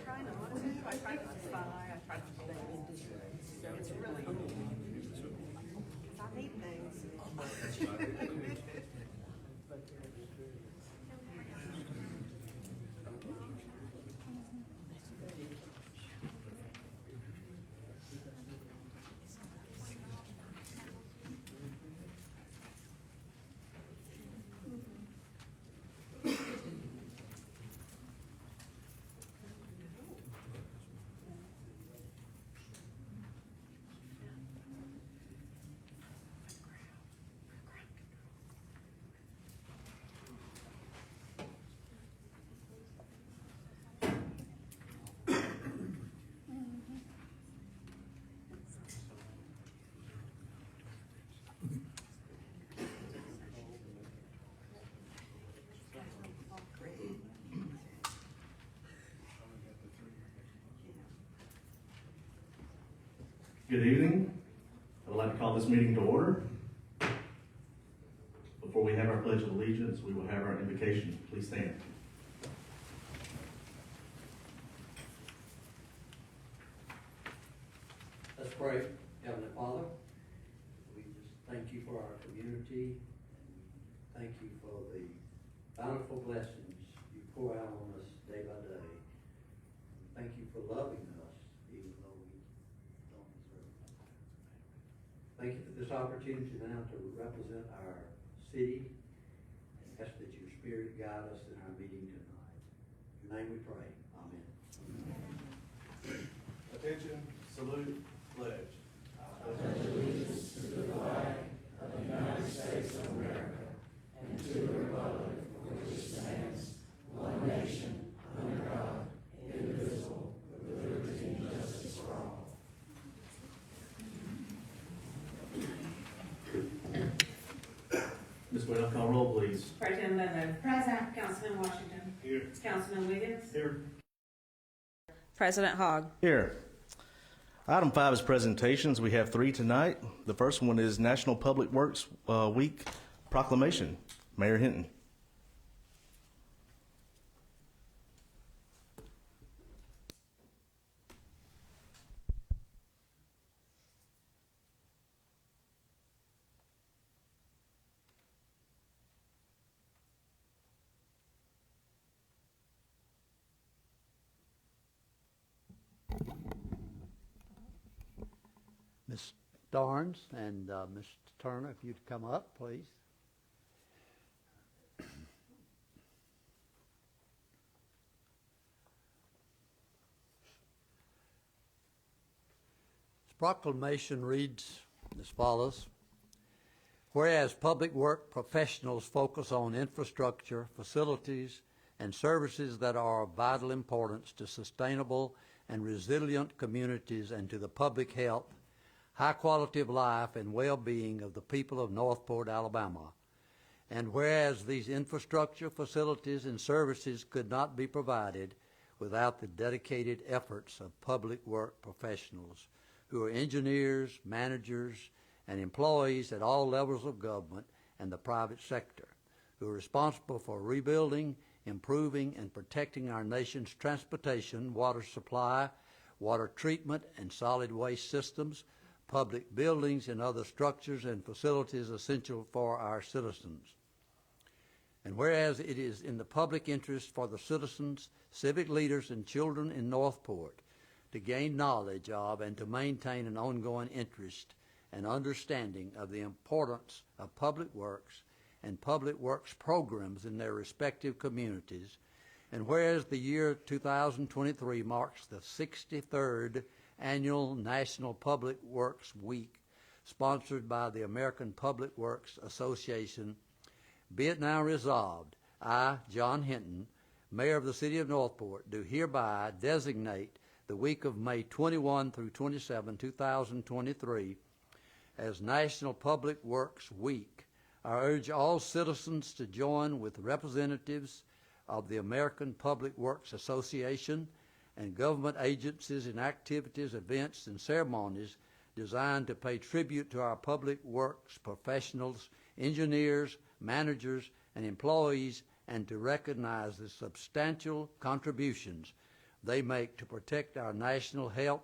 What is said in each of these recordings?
try not to. I try not to spy. I try not to think. It's really cool. I need things. Good evening. I would like to call this meeting to order. Before we have our Pledge of Allegiance, we will have our invocation. Please stand. Let's pray. Heavenly Father, we just thank you for our community. Thank you for the bountiful blessings you pour out on us day by day. Thank you for loving us even though we don't deserve it. Thank you for this opportunity now to represent our city and ask that your Spirit guide us in our meeting tonight. In your name we pray. Amen. Attention, salute, pledge. I pledge allegiance to the flag of the United States of America and to the republic for which it stands, one nation, under God, indivisible, with liberty and justice for all. Ms. Wade, call roll, please. Pro Tem Ludlow. Present. Councilman Washington. Here. Councilman Wiggins. Here. President Hogg. Here. Item 5 is presentations. We have 3 tonight. The first one is National Public Works Week Proclamation. Mayor Hinton. Ms. Starnes and Mr. Turner, if you'd come up, please. This proclamation reads as follows. Whereas public work professionals focus on infrastructure, facilities, and services that are of vital importance to sustainable and resilient communities and to the public health, high quality of life, and well-being of the people of Northport, Alabama. And whereas these infrastructure, facilities, and services could not be provided without the dedicated efforts of public work professionals who are engineers, managers, and employees at all levels of government and the private sector, who are responsible for rebuilding, improving, and protecting our nation's transportation, water supply, water treatment, and solid waste systems, public buildings, and other structures and facilities essential for our citizens. And whereas it is in the public interest for the citizens, civic leaders, and children in Northport to gain knowledge of and to maintain an ongoing interest and understanding of the importance of public works and public works programs in their respective communities, and whereas the year 2023 marks the 63rd Annual National Public Works Week, sponsored by the American Public Works Association, be it now resolved, I, John Hinton, Mayor of the City of Northport, do hereby designate the week of May 21 through 27, 2023, as National Public Works Week. I urge all citizens to join with representatives of the American Public Works Association and government agencies in activities, events, and ceremonies designed to pay tribute to our public works professionals, engineers, managers, and employees, and to recognize the substantial contributions they make to protect our national health,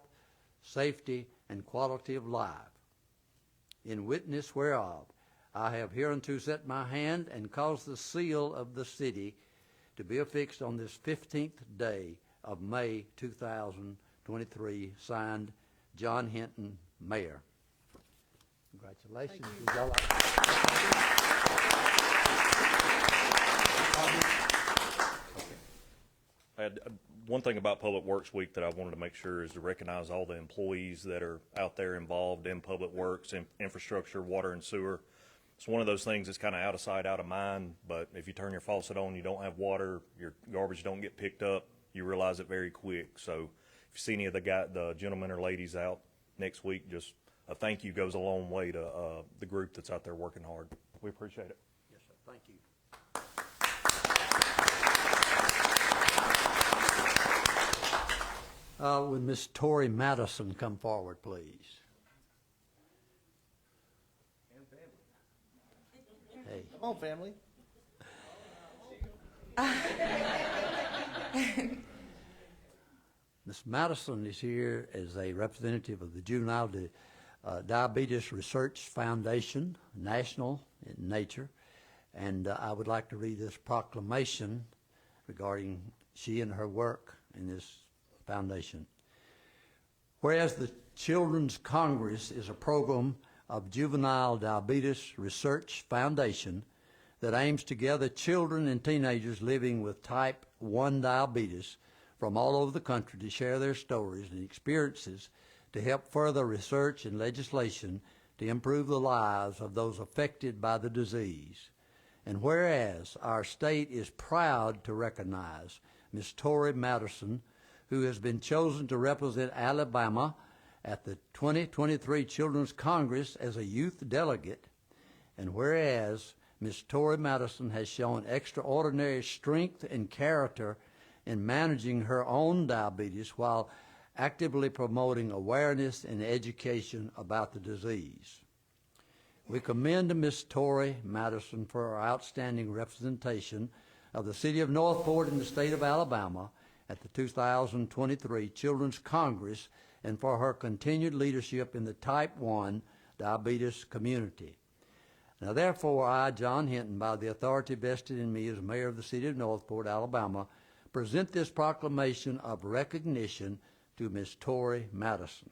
safety, and quality of life. In witness whereof, I have hereunto set my hand and caused the seal of the city to be affixed on this 15th day of May 2023, signed John Hinton, Mayor. Congratulations. Would y'all I had one thing about Public Works Week that I wanted to make sure is to recognize all the employees that are out there involved in public works, infrastructure, water and sewer. It's one of those things that's kind of out of sight, out of mind, but if you turn your faucet on, you don't have water, your garbage don't get picked up, you realize it very quick. So if you see any of the gentlemen or ladies out next week, just a thank you goes a long way to the group that's out there working hard. We appreciate it. Yes, sir. Thank you. Would Miss Tori Madison come forward, please? Hey. Come on, family. Ms. Madison is here as a representative of the Juvenile Diabetes Research Foundation, national in nature, and I would like to read this proclamation regarding she and her work in this foundation. Whereas the Children's Congress is a program of Juvenile Diabetes Research Foundation that aims to gather children and teenagers living with type 1 diabetes from all over the country to share their stories and experiences to help further research and legislation to improve the lives of those affected by the disease. And whereas our state is proud to recognize Ms. Tori Madison, who has been chosen to represent Alabama at the 2023 Children's Congress as a youth delegate, and whereas Ms. Tori Madison has shown extraordinary strength and character in managing her own diabetes while actively promoting awareness and education about the disease. We commend Ms. Tori Madison for her outstanding representation of the city of Northport in the state of Alabama at the 2023 Children's Congress and for her continued leadership in the type 1 diabetes community. Now therefore, I, John Hinton, by the authority vested in me as mayor of the city of Northport, Alabama, present this proclamation of recognition to Ms. Tori Madison.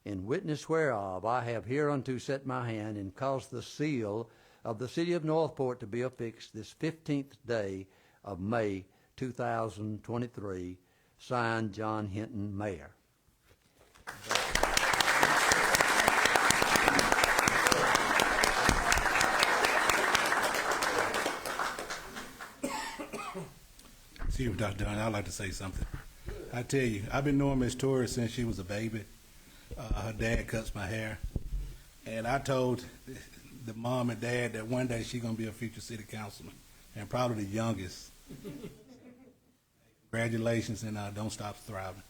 In witness whereof, I have hereunto set my hand and caused the seal of the city of Northport to be affixed this 15th day of May 2023, signed John Hinton, Mayor. Excuse me, Dr. Dunn, I'd like to say something. I tell you, I've been knowing Miss Tori since she was a baby. Her dad cuts my hair. And I told the mom and dad that one day she's going to be a future city councilman, and probably the youngest. Congratulations, and don't stop thriving.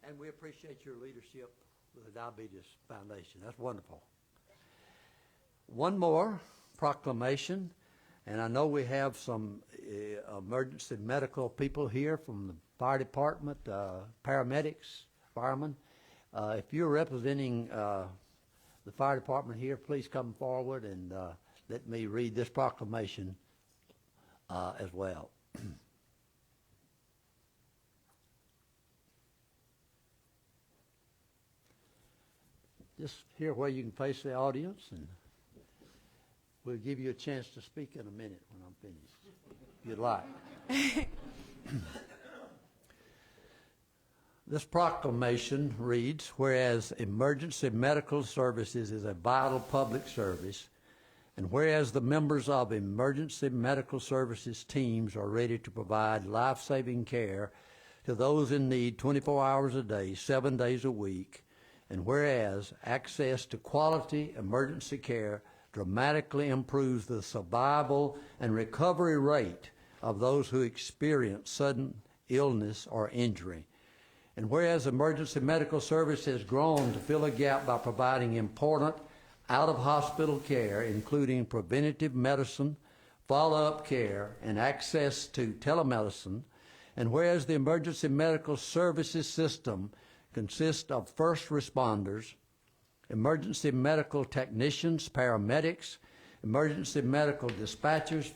And we appreciate your leadership with the Diabetes Foundation. That's wonderful. One more proclamation, and I know we have some emergency medical people here from the fire department, paramedics, firemen. If you're representing the fire department here, please come forward and let me read this proclamation as well. Just here where you can face the audience, and we'll give you a chance to speak in a minute when I'm finished, if you'd like. This proclamation reads, whereas emergency medical services is a vital public service, and whereas the members of emergency medical services teams are ready to provide life-saving care to those in need 24 hours a day, 7 days a week, and whereas access to quality emergency care dramatically improves the survival and recovery rate of those who experience sudden illness or injury. And whereas emergency medical service has grown to fill a gap by providing important out-of-hospital care, including preventative medicine, follow-up care, and access to telemedicine, And whereas the emergency medical services system consists of first responders, emergency medical technicians, paramedics, emergency medical dispatchers,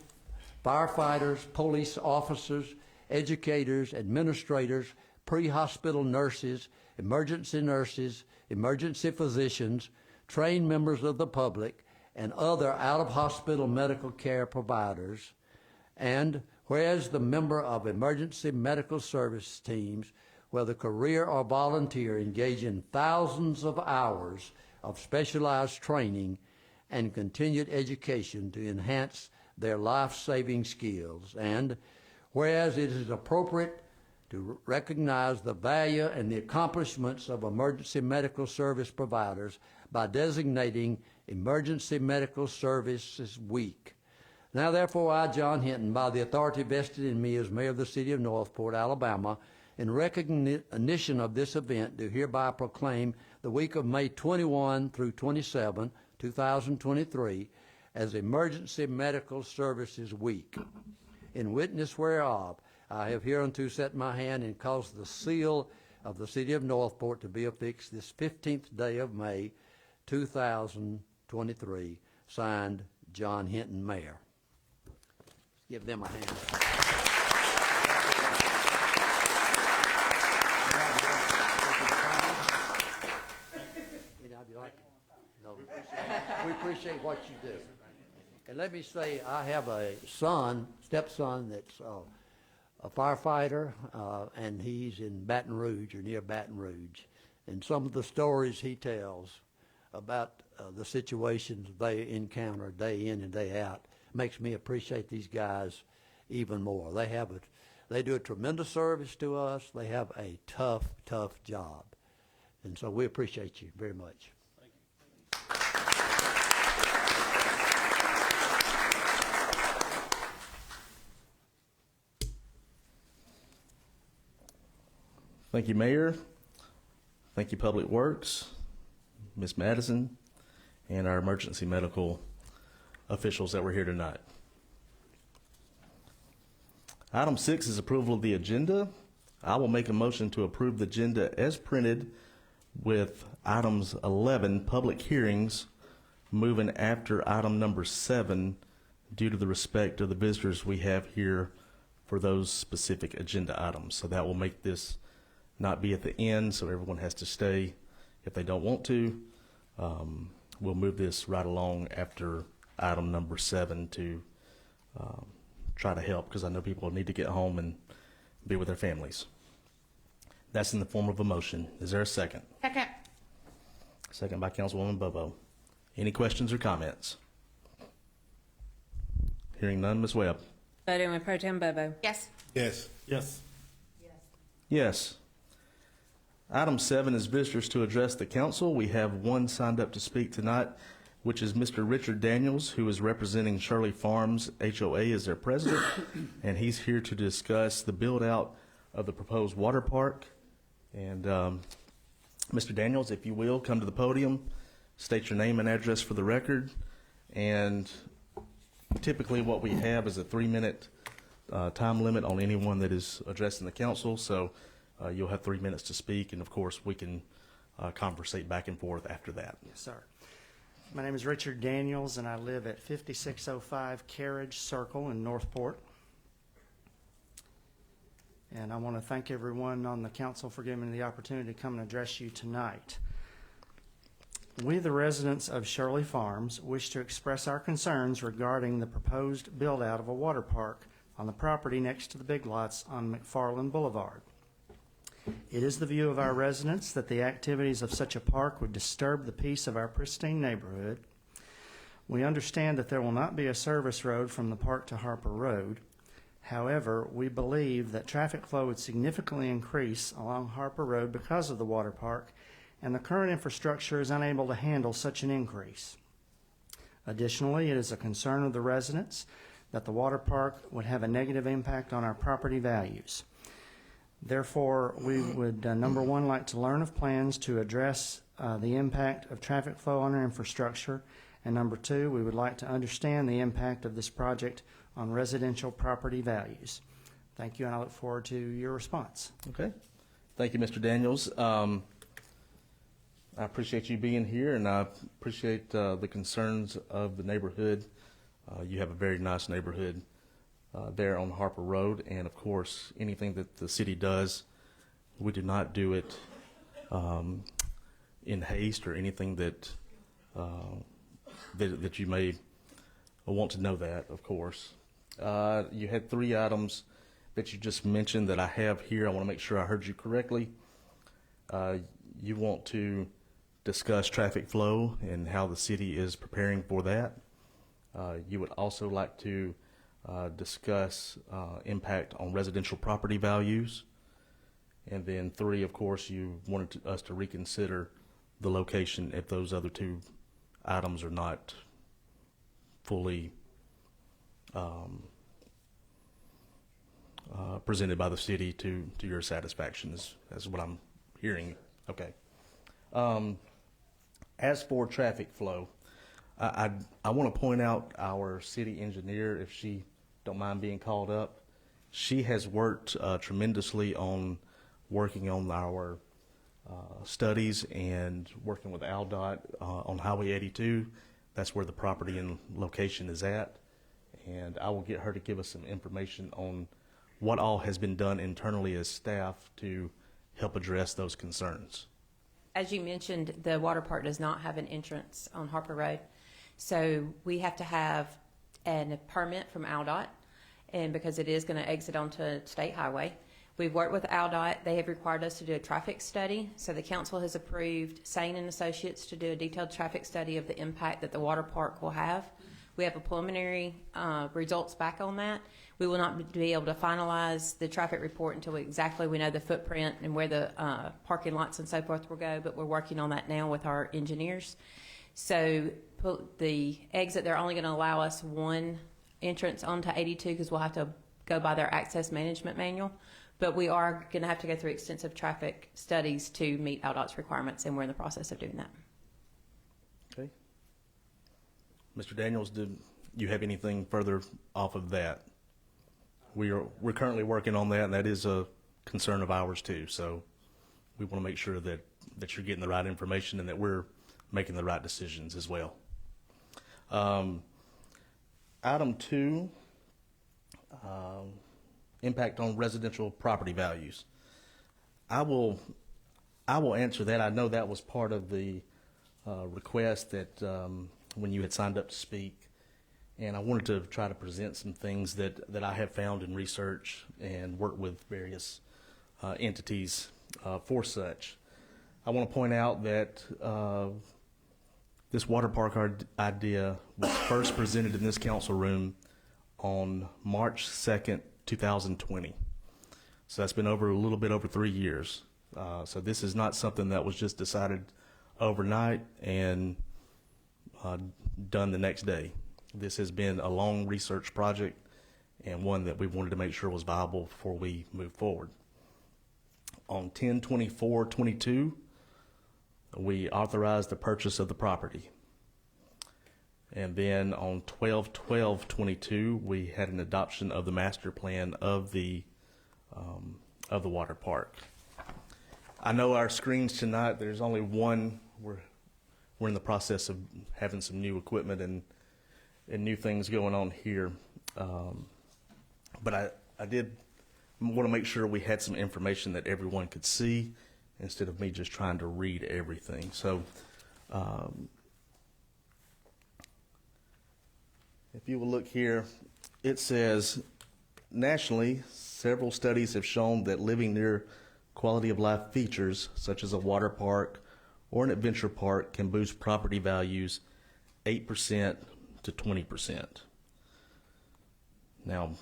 firefighters, police officers, educators, administrators, pre-hospital nurses, emergency physicians, trained members of the public, and other out-of-hospital medical care providers. And whereas the member of emergency medical service teams, whether career or volunteer, engage in thousands of hours of specialized training and continued education to enhance their life-saving skills. And whereas it is appropriate to recognize the value and the accomplishments of emergency medical service providers by designating Emergency Medical Services Week. Now, therefore, I, John Hinton, by the authority vested in me as mayor of the city of Northport, Alabama, in recognition of this event, do hereby proclaim the week of May 21 through 27, 2023, as Emergency Medical Services Week. In witness whereof, I have hereunto set my hand and caused the seal of the city of Northport to be affixed this 15th day of May, 2023, signed John Hinton, Mayor. Give them a hand. No, we appreciate what you do. And let me say, I have a stepson that's a firefighter, and he's in Baton Rouge or near Baton Rouge. And some of the stories he tells about the situations they encounter day in and day out makes me appreciate these guys even more. They do a tremendous service to us. They have a tough job. And so we appreciate you very much. Thank you, Mayor. Thank you, Public Works, Ms. Madison, and our emergency medical officials that were here tonight. Item 6 is approval of the agenda. I will make a motion to approve the agenda as printed with items 11, public hearings, moving after item number 7 due to the respect of the visitors we have here for those specific agenda items. So that will make this not be at the end, so everyone has to stay if they don't want to. We'll move this right along after item number 7 to try to help, because I know people need to get home and be with their families. That's in the form of a motion. Is there a second? Second. Second by Councilwoman Bobo. Any questions or comments? Hearing none, Ms. Webb. Voting with Pro Tem Bobo. Yes. Yes. Yes. Yes. Item 7 is visitors to address the council. We have one signed up to speak tonight, which is Mr. Richard Daniels, who is representing Shirley Farms HOA as their president, and he's here to discuss the build-out of the proposed water park. And Mr. Daniels, if you will, come to the podium, state your name and address for the record. And typically what we have is a 3-minute time limit on anyone that is addressing the council. So you'll have 3 minutes to speak, and of course we can conversate back and forth after that. Yes, sir. My name is Richard Daniels, and I live at 5605 Carriage Circle in Northport. And I want to thank everyone on the council for giving me the opportunity to come and address you tonight. We, the residents of Shirley Farms, wish to express our concerns regarding the proposed build-out of a water park on the property next to the Big Lots on McFarland Boulevard. It is the view of our residents that the activities of such a park would disturb the peace of our pristine neighborhood. We understand that there will not be a service road from the park to Harper Road. However, we believe that traffic flow would significantly increase along Harper Road because of the water park, and the current infrastructure is unable to handle such an increase. Additionally, it is a concern of the residents that the water park would have a negative impact on our property values. Therefore, we would, number one, like to learn of plans to address the impact of traffic flow on our infrastructure, and number two, we would like to understand the impact of this project on residential property values. Thank you, and I look forward to your response. Okay. Thank you, Mr. Daniels. I appreciate you being here, and I appreciate the concerns of the neighborhood. You have a very nice neighborhood there on Harper Road, and of course, anything that the city does, we do not do it in haste or anything that that you may want to know that, of course. You had 3 items that you just mentioned that I have here. I want to make sure I heard you correctly. You want to discuss traffic flow and how the city is preparing for that. You would also like to discuss impact on residential property values. And then 3, of course, you wanted us to reconsider the location if those other 2 items are not fully presented by the city to your satisfaction, is what I'm hearing. Okay. As for traffic flow, I want to point out our city engineer, if she don't mind being called up. She has worked tremendously on working on our studies and working with ALDOT on Highway 82. That's where the property and location is at. And I will get her to give us some information on what all has been done internally as staff to help address those concerns. As you mentioned, the water park does not have an entrance on Harper Road. So we have to have a permit from ALDOT, and because it is going to exit onto State Highway. We've worked with ALDOT. They have required us to do a traffic study. So the council has approved Sane and Associates to do a detailed traffic study of the impact that the water park will have. We have a preliminary results back on that. We will not be able to finalize the traffic report until we know the footprint and where the parking lots and so forth will go, but we're working on that now with our engineers. So the exit, they're only going to allow us 1 entrance onto 82 because we'll have to go by their access management manual. But we are going to have to go through extensive traffic studies to meet ALDOT's requirements, and we're in the process of doing that. Okay. Mr. Daniels, did you have anything further off of that? We're currently working on that, and that is a concern of ours too. So we want to make sure that you're getting the right information and that we're making the right decisions as well. Item 2. Impact on residential property values. I will answer that. I know that was part of the request that when you had signed up to speak, and I wanted to try to present some things that I have found in research and work with various entities for such. I want to point out that this water park idea was first presented in this council room on March 2nd, 2020. So that's been a little bit over 3 years. So this is not something that was just decided overnight and done the next day. This has been a long research project and one that we wanted to make sure was viable before we move forward. On 10/24/22, we authorized the purchase of the property. And then on 12/12/22, we had an adoption of the master plan of the water park. I know our screens tonight, there's only one. We're in the process of having some new equipment and new things going on here. But I did want to make sure we had some information that everyone could see instead of me just trying to read everything. So if you will look here, it says, nationally, several studies have shown that living near quality of life features, such as a water park or an adventure park, can boost property values 8% to 20%. Now,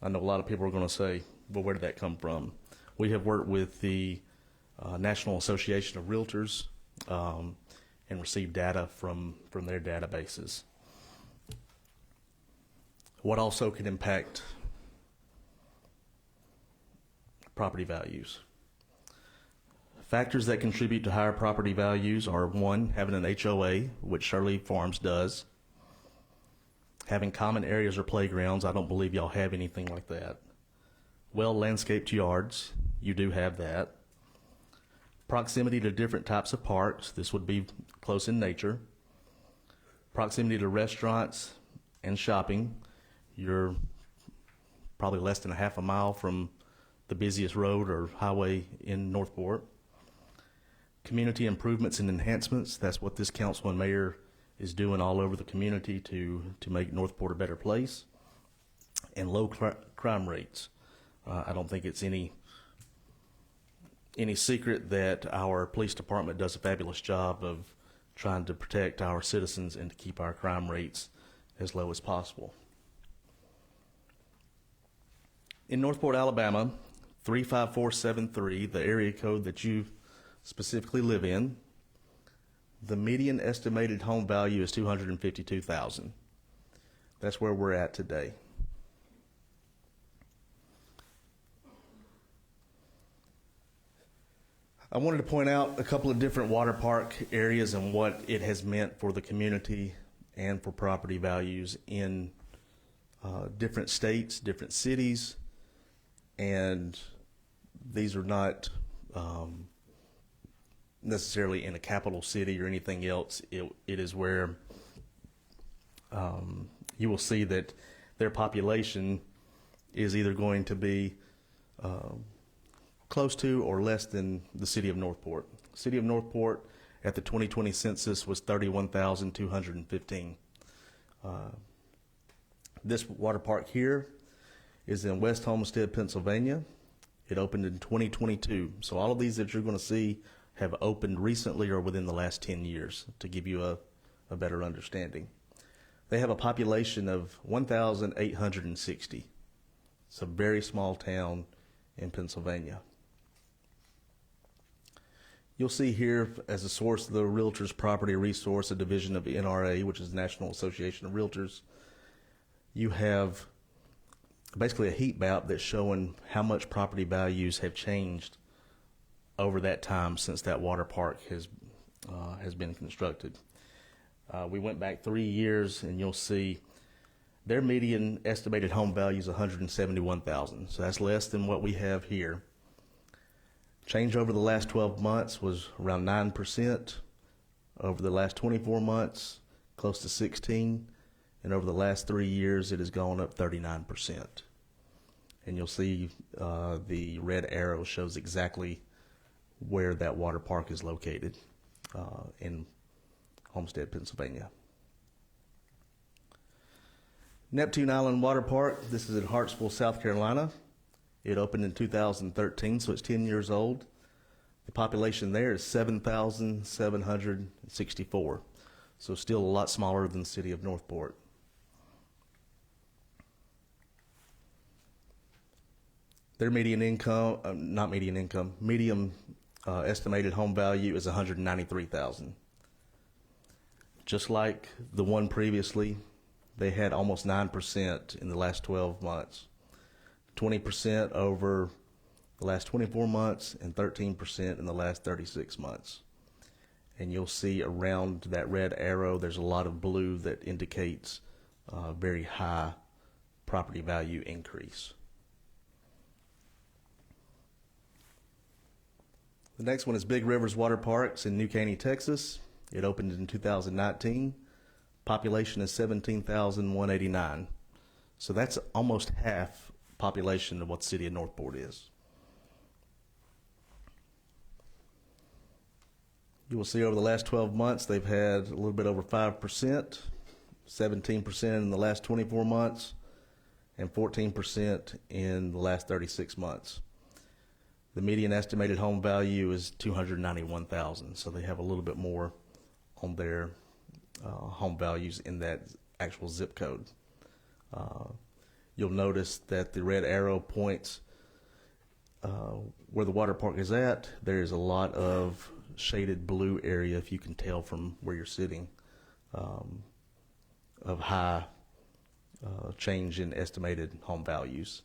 I know a lot of people are going to say, well, where did that come from? We have worked with the National Association of Realtors and received data from their databases. What also can impact property values? Factors that contribute to higher property values are, 1, having an HOA, which Shirley Farms does. Having common areas or playgrounds. I don't believe y'all have anything like that. well-landscaped yards. You do have that. Proximity to different types of parks. This would be close in nature. Proximity to restaurants and shopping. You're probably less than a half a mile from the busiest road or highway in Northport. Community improvements and enhancements. That's what this council and mayor is doing all over the community to make Northport a better place. And low crime rates. I don't think it's any secret that our police department does a fabulous job of trying to protect our citizens and to keep our crime rates as low as possible. In Northport, Alabama, 35473, the area code that you specifically live in, the median estimated home value is $252,000. That's where we're at today. I wanted to point out a couple of different water park areas and what it has meant for the community and for property values in different states, different cities, and these are not necessarily in a capital city or anything else. It is where you will see that their population is either going to be close to or less than the city of Northport. City of Northport at the 2020 census was 31,215. This water park here is in West Homestead, Pennsylvania. It opened in 2022. So all of these that you're going to see have opened recently or within the last 10 years to give you a better understanding. They have a population of 1,860. It's a very small town in Pennsylvania. You'll see here as a source of the Realtors Property Resource, a division of NRA, which is the National Association of Realtors. You have basically a heat map that's showing how much property values have changed over that time since that water park has been constructed. We went back 3 years, and you'll see their median estimated home value is $171,000. So that's less than what we have here. Change over the last 12 months was around 9%. Over the last 24 months, close to 16%. And over the last 3 years, it has gone up 39%. And you'll see the red arrow shows exactly where that water park is located in Homestead, Pennsylvania. Neptune Island Water Park, this is in Hartsville, South Carolina. It opened in 2013, so it's 10 years old. The population there is 7,764, so still a lot smaller than the city of Northport. Their median estimated home value is $193,000. Just like the one previously, they had almost 9% in the last 12 months, 20% over the last 24 months, and 13% in the last 36 months. And you'll see around that red arrow, there's a lot of blue that indicates very high property value increase. The next one is Big Rivers Water Parks in New Caney, Texas. It opened in 2019. Population is 17,189. So that's almost half population of what the city of Northport is. You will see over the last 12 months, they've had a little bit over 5%, 17% in the last 24 months, and 14% in the last 36 months. The median estimated home value is $291,000, so they have a little bit more on their home values in that actual zip code. You'll notice that the red arrow points where the water park is at. There's a lot of shaded blue area, if you can tell from where you're sitting, of high change in estimated home values.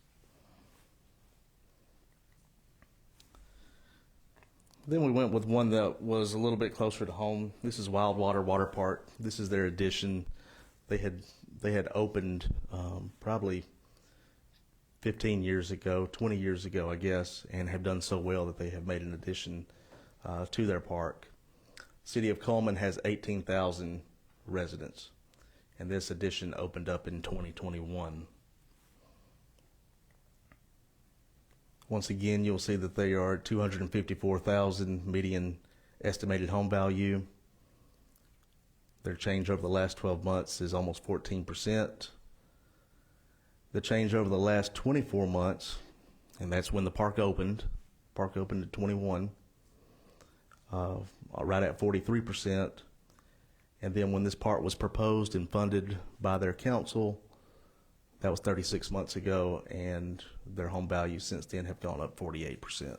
Then we went with one that was a little bit closer to home. This is Wildwater Water Park. This is their addition. They had opened probably 15 years ago, 20 years ago, I guess, and have done so well that they have made an addition to their park. City of Coleman has 18,000 residents, and this addition opened up in 2021. Once again, you'll see that they are at 254,000 median estimated home value. Their change over the last 12 months is almost 14%. The change over the last 24 months, and that's when the park opened in 21, right at 43%. And then when this park was proposed and funded by their council, that was 36 months ago, and their home values since then have gone up 48%.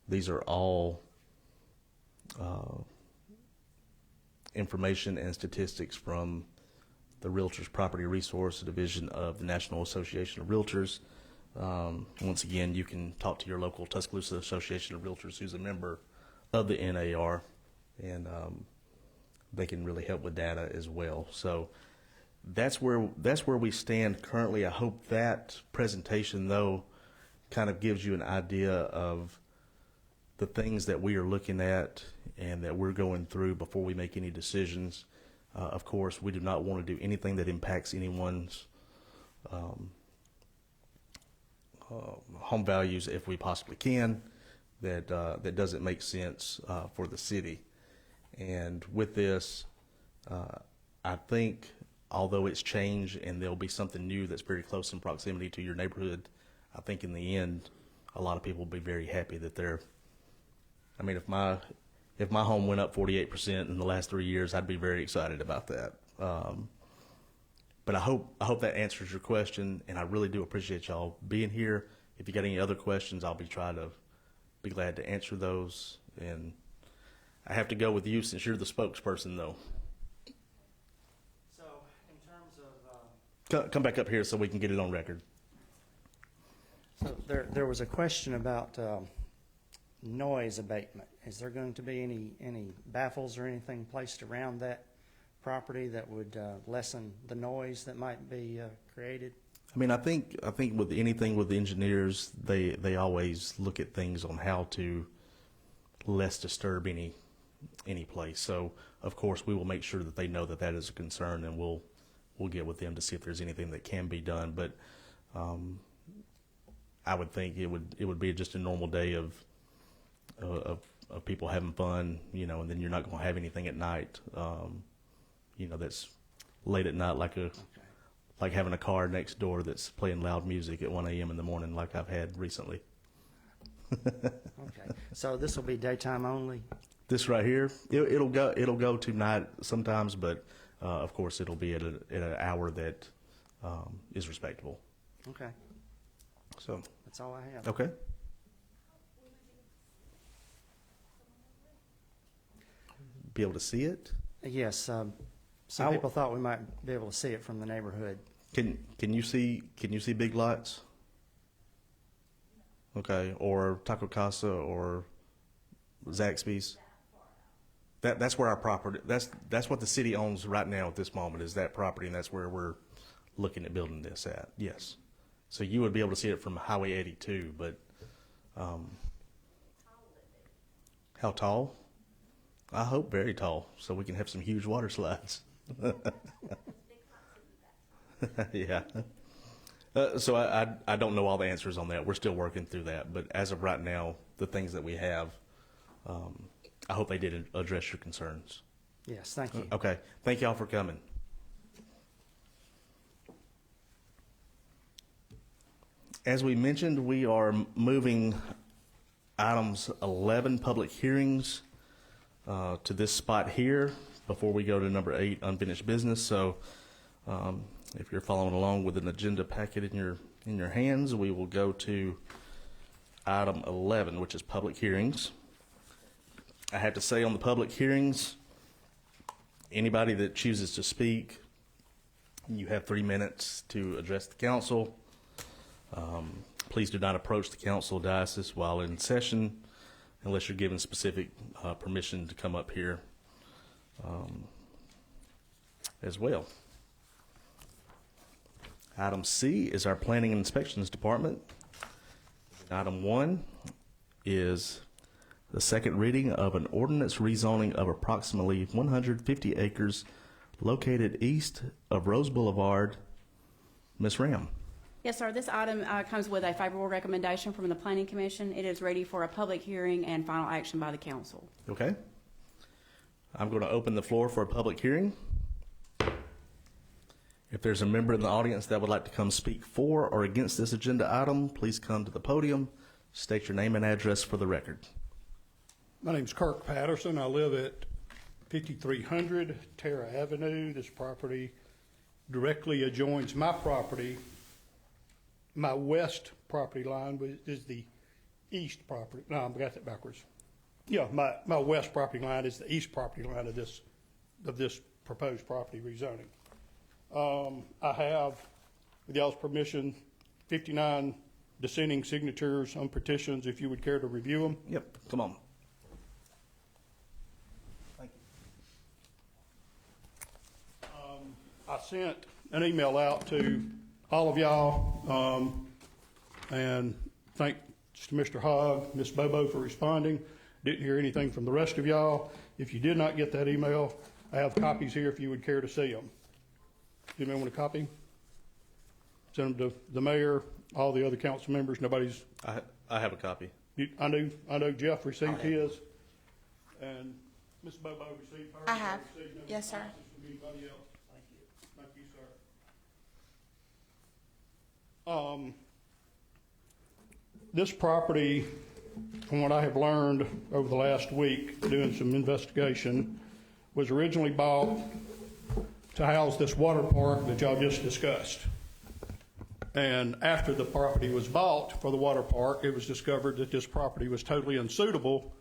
These are all information and statistics from the Realtors Property Resource Division of the National Association of Realtors. Once again, you can talk to your local Tuscaloosa Association of Realtors, who's a member of the NAR, and they can really help with data as well. So that's where we stand currently. I hope that presentation, though, kind of gives you an idea of the things that we are looking at and that we're going through before we make any decisions. Of course, we do not want to do anything that impacts anyone's home values if we possibly can. That doesn't make sense for the city. And with this, I think, although it's changed and there'll be something new that's very close in proximity to your neighborhood, I think in the end, a lot of people will be very happy that they're. I mean, if my home went up 48% in the last 3 years, I'd be very excited about that. But I hope that answers your question, and I really do appreciate y'all being here. If you got any other questions, I'll be glad to answer those. And I have to go with you since you're the spokesperson, though. So, in terms of Come back up here so we can get it on record. so there was a question about noise abatement. Is there going to be any baffles or anything placed around that property that would lessen the noise that might be created? I mean, I think with anything with the engineers, they always look at things on how to less disturb any place. So of course we will make sure that they know that is a concern, and we'll get with them to see if there's anything that can be done. But I would think it would be just a normal day of people having fun, and then you're not going to have anything at night, that's late at night, like having a car next door that's playing loud music at 1 a.m. in the morning, like I've had recently. Okay, so this will be daytime only? This right here, it'll go to night sometimes, but of course it'll be at an hour that is respectable. Okay, So that's all I have. okay. Be able to see it? Yes, some I'll- people thought we might be able to see it from the neighborhood. Can you see Big Lots? Okay, or Taco Casa or Zaxby's? That's where our property. That's what the city owns right now at this moment, is that property, and that's where we're looking at building this at. Yes, so you would be able to see it from Highway 82, but how tall? I hope very tall, so we can have some huge water slides. Yeah. So I don't know all the answers on that. We're still working through that, but as of right now, the things that we have, I hope they did address your concerns. Yes, thank you. Okay. Thank y'all for coming. As we mentioned, we are moving items 11, public hearings, to this spot here before we go to number 8, unfinished business. So if you're following along with an agenda packet in your hands, we will go to item 11, which is public hearings. I have to say, on the public hearings, anybody that chooses to speak, you have 3 minutes to address the council. Please do not approach the council diocese while in session unless you're given specific permission to come up here as well. Item C is our Planning and Inspections Department. Item 1 is the second reading of an ordinance rezoning of approximately 150 acres located east of Rose Boulevard. Ms. Ram. Yes, sir. This item comes with a favorable recommendation from the Planning Commission. It is ready for a public hearing and final action by the council. Okay. I'm going to open the floor for a public hearing. If there's a member in the audience that would like to come speak for or against this agenda item, please come to the podium, state your name and address for the record. My name's Kirk Patterson. I live at 5300 Terra Avenue. This property directly adjoins my property. My west property line is the east property. No, I got that backwards. Yeah, my west property line is the east property line of this proposed property rezoning. I have, with y'all's permission, 59 dissenting signatures on petitions, if you would care to review them. Yep, come on. Thank you. I sent an email out to all of y'all, and thanks to Mr. Hogg, Ms. Bobo for responding. Didn't hear anything from the rest of y'all. If you did not get that email, I have copies here if you would care to see them. You may want a copy? Send them to the mayor, all the other council members. Nobody's. I have a copy. I know Jeff received his, and Ms. Bobo received hers. I have. Yes, sir. From anybody else? Thank you, sir. This property, from what I have learned over the last week, doing some investigation, was originally bought to house this water park that y'all just discussed. And after the property was bought for the water park, it was discovered that this property was totally unsuitable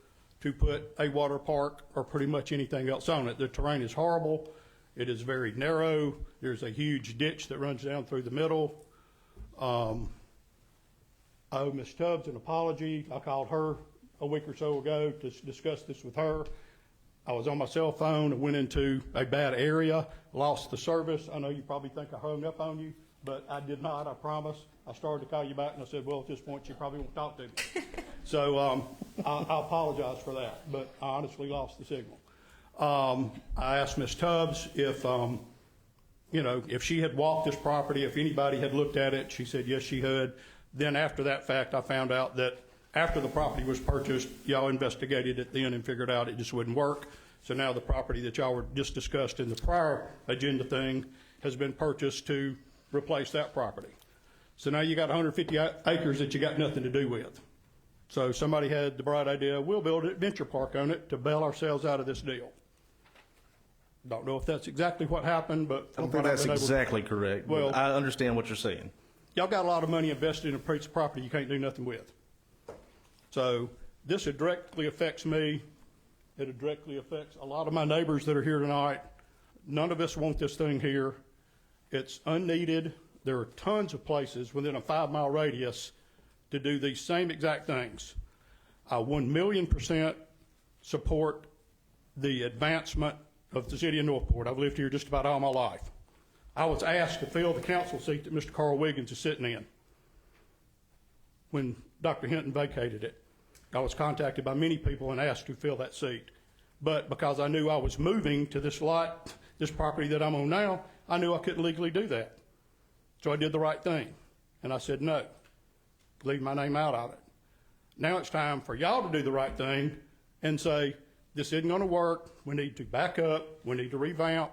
to put a water park or pretty much anything else on it. The terrain is horrible. It is very narrow. There's a huge ditch that runs down through the middle. I owe Ms. Tubbs an apology. I called her a week or so ago to discuss this with her. I was on my cell phone and went into a bad area, lost the service. I know you probably think I hung up on you, but I did not, I promise. I started to call you back and I said, well, at this point, you probably won't talk to me. So I apologize for that, but I honestly lost the signal. I asked Ms. Tubbs if, if she had walked this property, if anybody had looked at it. She said, yes, she had. Then after that fact, I found out that after the property was purchased, y'all investigated it then and figured out it just wouldn't work. So now the property that y'all were just discussed in the prior agenda thing has been purchased to replace that property. So now you got 150 acres that you got nothing to do with. So somebody had the bright idea, we'll build an adventure park on it to bail ourselves out of this deal. Don't know if that's exactly what happened, but I don't think that's exactly correct. Well, I understand what you're saying. Y'all got a lot of money invested in a piece of property you can't do nothing with. So this directly affects me. It directly affects a lot of my neighbors that are here tonight. None of us want this thing here. It's unneeded. There are tons of places within a 5-mile radius to do these same exact things. I 1,000,000% support the advancement of the city of Northport. I've lived here just about all my life. I was asked to fill the council seat that Mr. Carl Wiggins is sitting in when Dr. Hinton vacated it. I was contacted by many people and asked to fill that seat. But because I knew I was moving to this lot, this property that I'm on now, I knew I couldn't legally do that. So I did the right thing. And I said, no, leave my name out of it. Now it's time for y'all to do the right thing and say, this isn't going to work. We need to back up. We need to revamp.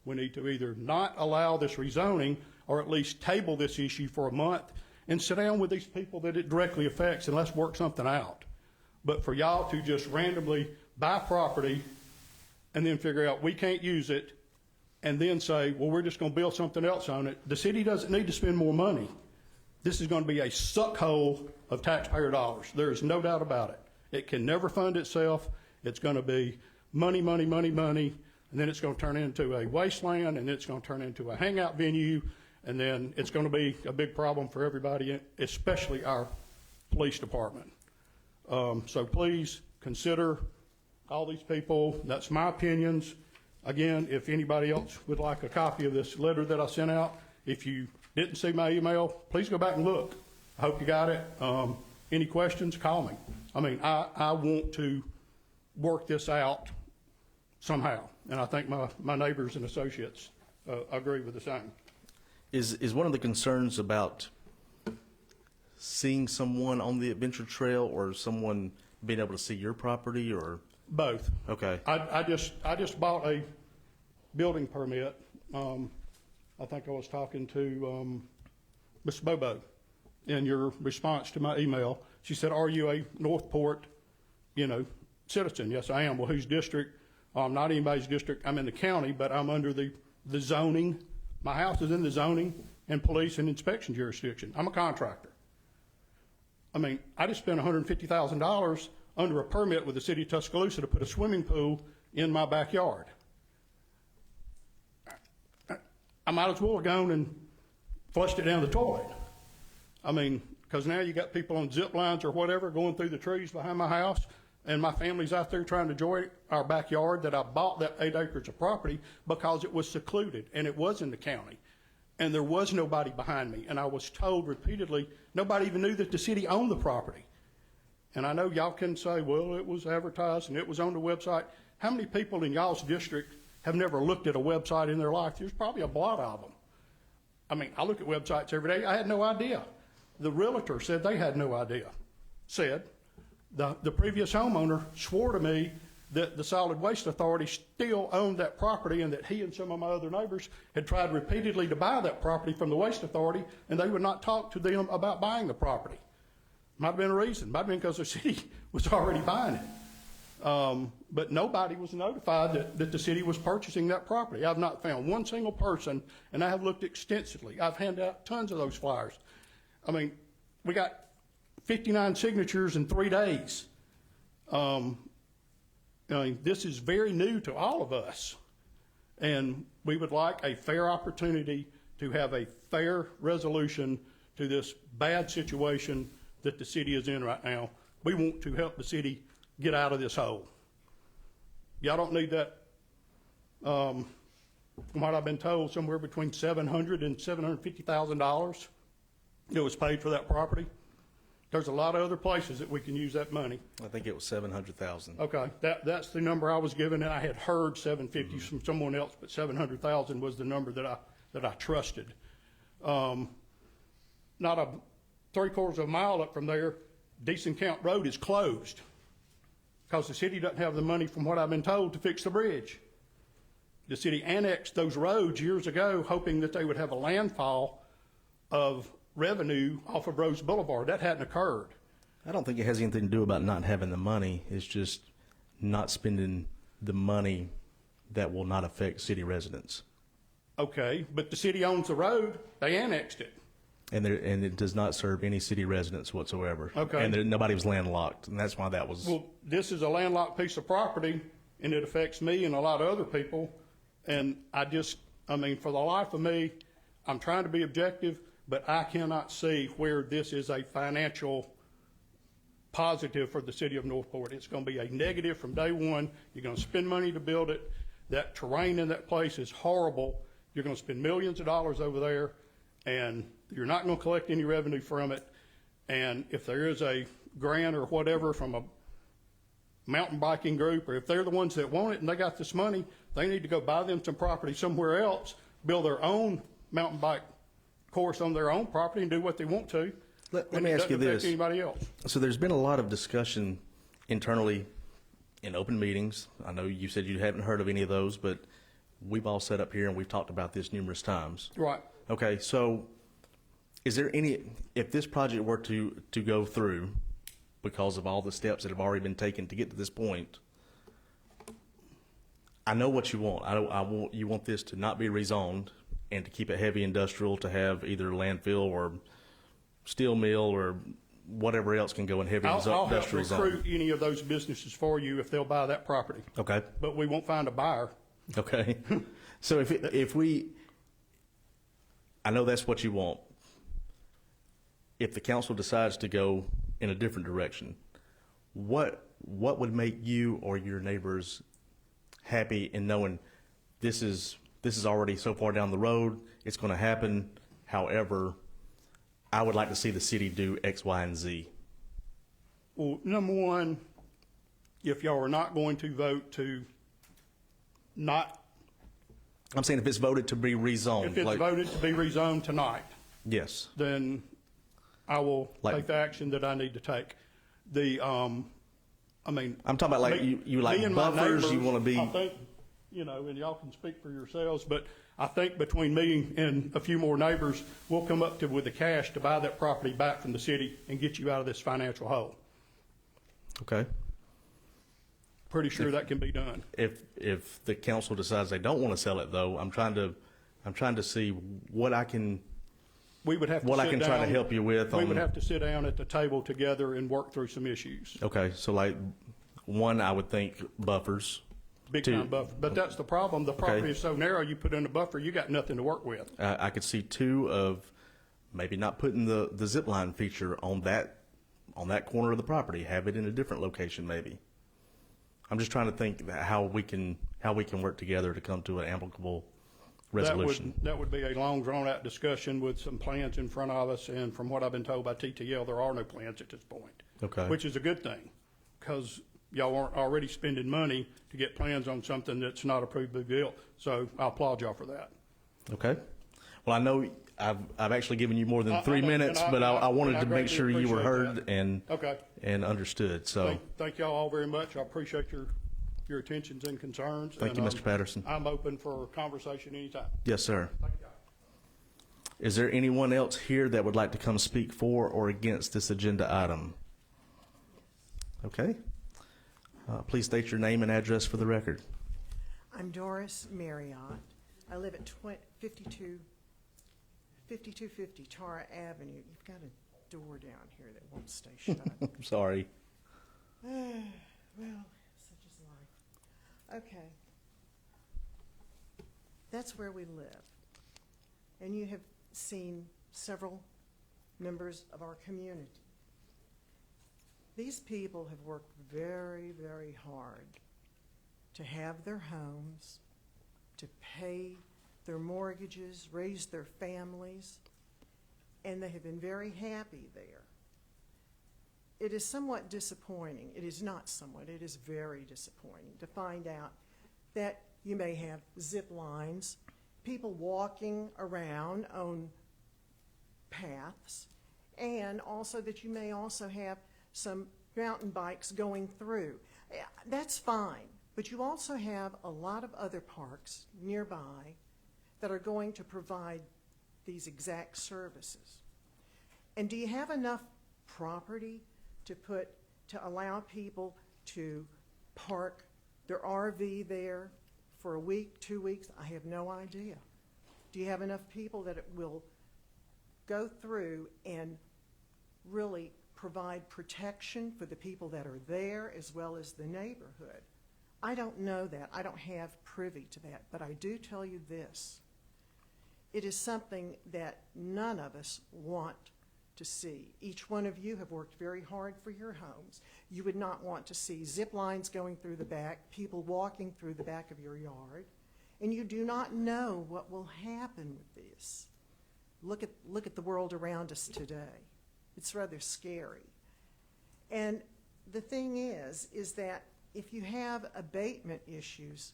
We need to either not allow this rezoning or at least table this issue for a month and sit down with these people that it directly affects and let's work something out. But for y'all to just randomly buy property and then figure out we can't use it and then say, well, we're just going to build something else on it. The city doesn't need to spend more money. This is going to be a suck hole of taxpayer dollars. There is no doubt about it. It can never fund itself. It's going to be money, money, money, money, and then it's going to turn into a wasteland, and then it's going to turn into a hangout venue, and then it's going to be a big problem for everybody, especially our police department. So please consider all these people. That's my opinions. Again, if anybody else would like a copy of this letter that I sent out, if you didn't see my email, please go back and look. I hope you got it. Any questions, call me. I mean, I want to work this out somehow, and I think my neighbors and associates agree with the same. Is one of the concerns about seeing someone on the adventure trail or someone being able to see your property, or? Both. Okay. I just bought a building permit. I think I was talking to Ms. Bobo in your response to my email. She said, "Are you a Northport, citizen?" Yes, I am. Well, whose district? I'm not anybody's district. I'm in the county, but I'm under the zoning. My house is in the zoning and police and inspection jurisdiction. I'm a contractor. I mean, I just spent $150,000 under a permit with the city of Tuscaloosa to put a swimming pool in my backyard. I might as well have gone and flushed it down the toilet. I mean, because now you got people on zip lines or whatever going through the trees behind my house, and my family's out there trying to enjoy our backyard that I bought that 8 acres of property because it was secluded and it was in the county. And there was nobody behind me. And I was told repeatedly, nobody even knew that the city owned the property. And I know y'all can say, well, it was advertised and it was on the website. How many people in y'all's district have never looked at a website in their life? There's probably a lot of them. I mean, I look at websites every day. I had no idea. The realtor said they had no idea. The previous homeowner swore to me that the Solid Waste Authority still owned that property and that he and some of my other neighbors had tried repeatedly to buy that property from the Waste Authority, and they would not talk to them about buying the property. Might have been a reason. Might have been because the city was already buying it. But nobody was notified that the city was purchasing that property. I've not found one single person, and I have looked extensively. I've handed out tons of those flyers. I mean, we got 59 signatures in 3 days. This is very new to all of us, and we would like a fair opportunity to have a fair resolution to this bad situation that the city is in right now. We want to help the city get out of this hole. Y'all don't need that. From what I've been told, somewhere between $700,000 and $750,000 it was paid for that property. There's a lot of other places that we can use that money. I think it was 700,000. Okay, that's the number I was given, and I had heard 750 from someone else, but 700,000 was the number that I trusted. Not a 3/4 of a mile up from there, Decent Count Road is closed because the city doesn't have the money, from what I've been told, to fix the bridge. The city annexed those roads years ago, hoping that they would have a landfall of revenue off of Rose Boulevard. That hadn't occurred. I don't think it has anything to do about not having the money. It's just not spending the money that will not affect city residents. Okay, but the city owns the road. They annexed it. And it does not serve any city residents whatsoever. Okay. And nobody was landlocked, and that's why that was. Well, this is a landlocked piece of property, and it affects me and a lot of other people. And for the life of me, I'm trying to be objective, but I cannot see where this is a financial positive for the city of Northport. It's going to be a negative from day one. You're going to spend money to build it. That terrain in that place is horrible. You're going to spend millions of dollars over there, and you're not going to collect any revenue from it. And if there is a grant or whatever from a mountain biking group, or if they're the ones that want it and they got this money, they need to go buy them some property somewhere else, build their own mountain bike course on their own property, and do what they want to. Let me ask you this. Anybody else? So there's been a lot of discussion internally in open meetings. I know you said you haven't heard of any of those, but we've all sat up here and we've talked about this numerous times. Right. Okay, so is there if this project were to go through because of all the steps that have already been taken to get to this point, I know what you want. You want this to not be rezoned and to keep it heavy industrial, to have either landfill or steel mill or whatever else can go in heavy I'll industrial help recruit any of those businesses for you if they'll buy that property. Okay. But we won't find a buyer. Okay. So I know that's what you want. If the council decides to go in a different direction, what would make you or your neighbors happy in knowing this is already so far down the road, it's going to happen, However, I would like to see the city do X, Y, and Z. Well, number one, if y'all are not going to vote to not, I'm saying if it's voted to be rezoned. if it's voted to be rezoned tonight, Yes. then I will Like- take the action that I need to take. I mean. I'm talking about like you like me and my buffers, you neighbors, want to be. I think, and y'all can speak for yourselves, but I think between me and a few more neighbors, we'll come up with the cash to buy that property back from the city and get you out of this financial hole. Okay. Pretty sure that can be done. If the council decides they don't want to sell it, though, I'm trying to see what I can. We would have to What I sit can try to down- help you with We on- would have to sit down at the table together and work through some issues. Okay, so like one, I would think buffers. Big Two. time buffer. But that's the problem. The property is so narrow, you put in a buffer, you got nothing to work with. I could see two of maybe not putting the zip line feature on that corner of the property. Have it in a different location, maybe. I'm just trying to think how we can work together to come to an amicable resolution. That would be a long, drawn-out discussion with some plans in front of us, and from what I've been told by TTL, there are no plans at this point. Okay. Which is a good thing, because y'all aren't already spending money to get plans on something that's not approved to be built. So I applaud y'all for that. Okay. Well, I know I've actually given you more than I 3 know, minutes, and but I I wanted to make greatly sure you were appreciate heard that. Okay. and understood. So Thank y'all all very much. I appreciate your attentions and concerns. Thank you, Mr. Patterson. I'm open for conversation anytime. yes, sir. Thank y'all. Is there anyone else here that would like to come speak for or against this agenda item? Okay. Please state your name and address for the record. I'm Doris Marriott. I live at 5250 Tara Avenue. You've got a door down here that won't stay shut. I'm sorry. Well, such is life. Okay. That's where we live. And you have seen several members of our community. These people have worked very, very hard to have their homes, to pay their mortgages, raise their families, and they have been very happy there. It is somewhat disappointing. It is not somewhat, it is very disappointing to find out that you may have zip lines, people walking around on paths, and also that you may also have some mountain bikes going through. That's fine, but you also have a lot of other parks nearby that are going to provide these exact services. And do you have enough property to allow people to park their RV there for a week, 2 weeks? I have no idea. Do you have enough people that it will go through and really provide protection for the people that are there as well as the neighborhood? I don't know that. I don't have privy to that, but I do tell you this. It is something that none of us want to see. Each one of you have worked very hard for your homes. You would not want to see zip lines going through the back, people walking through the back of your yard, and you do not know what will happen with this. Look at the world around us today. It's rather scary. And the thing is that if you have abatement issues,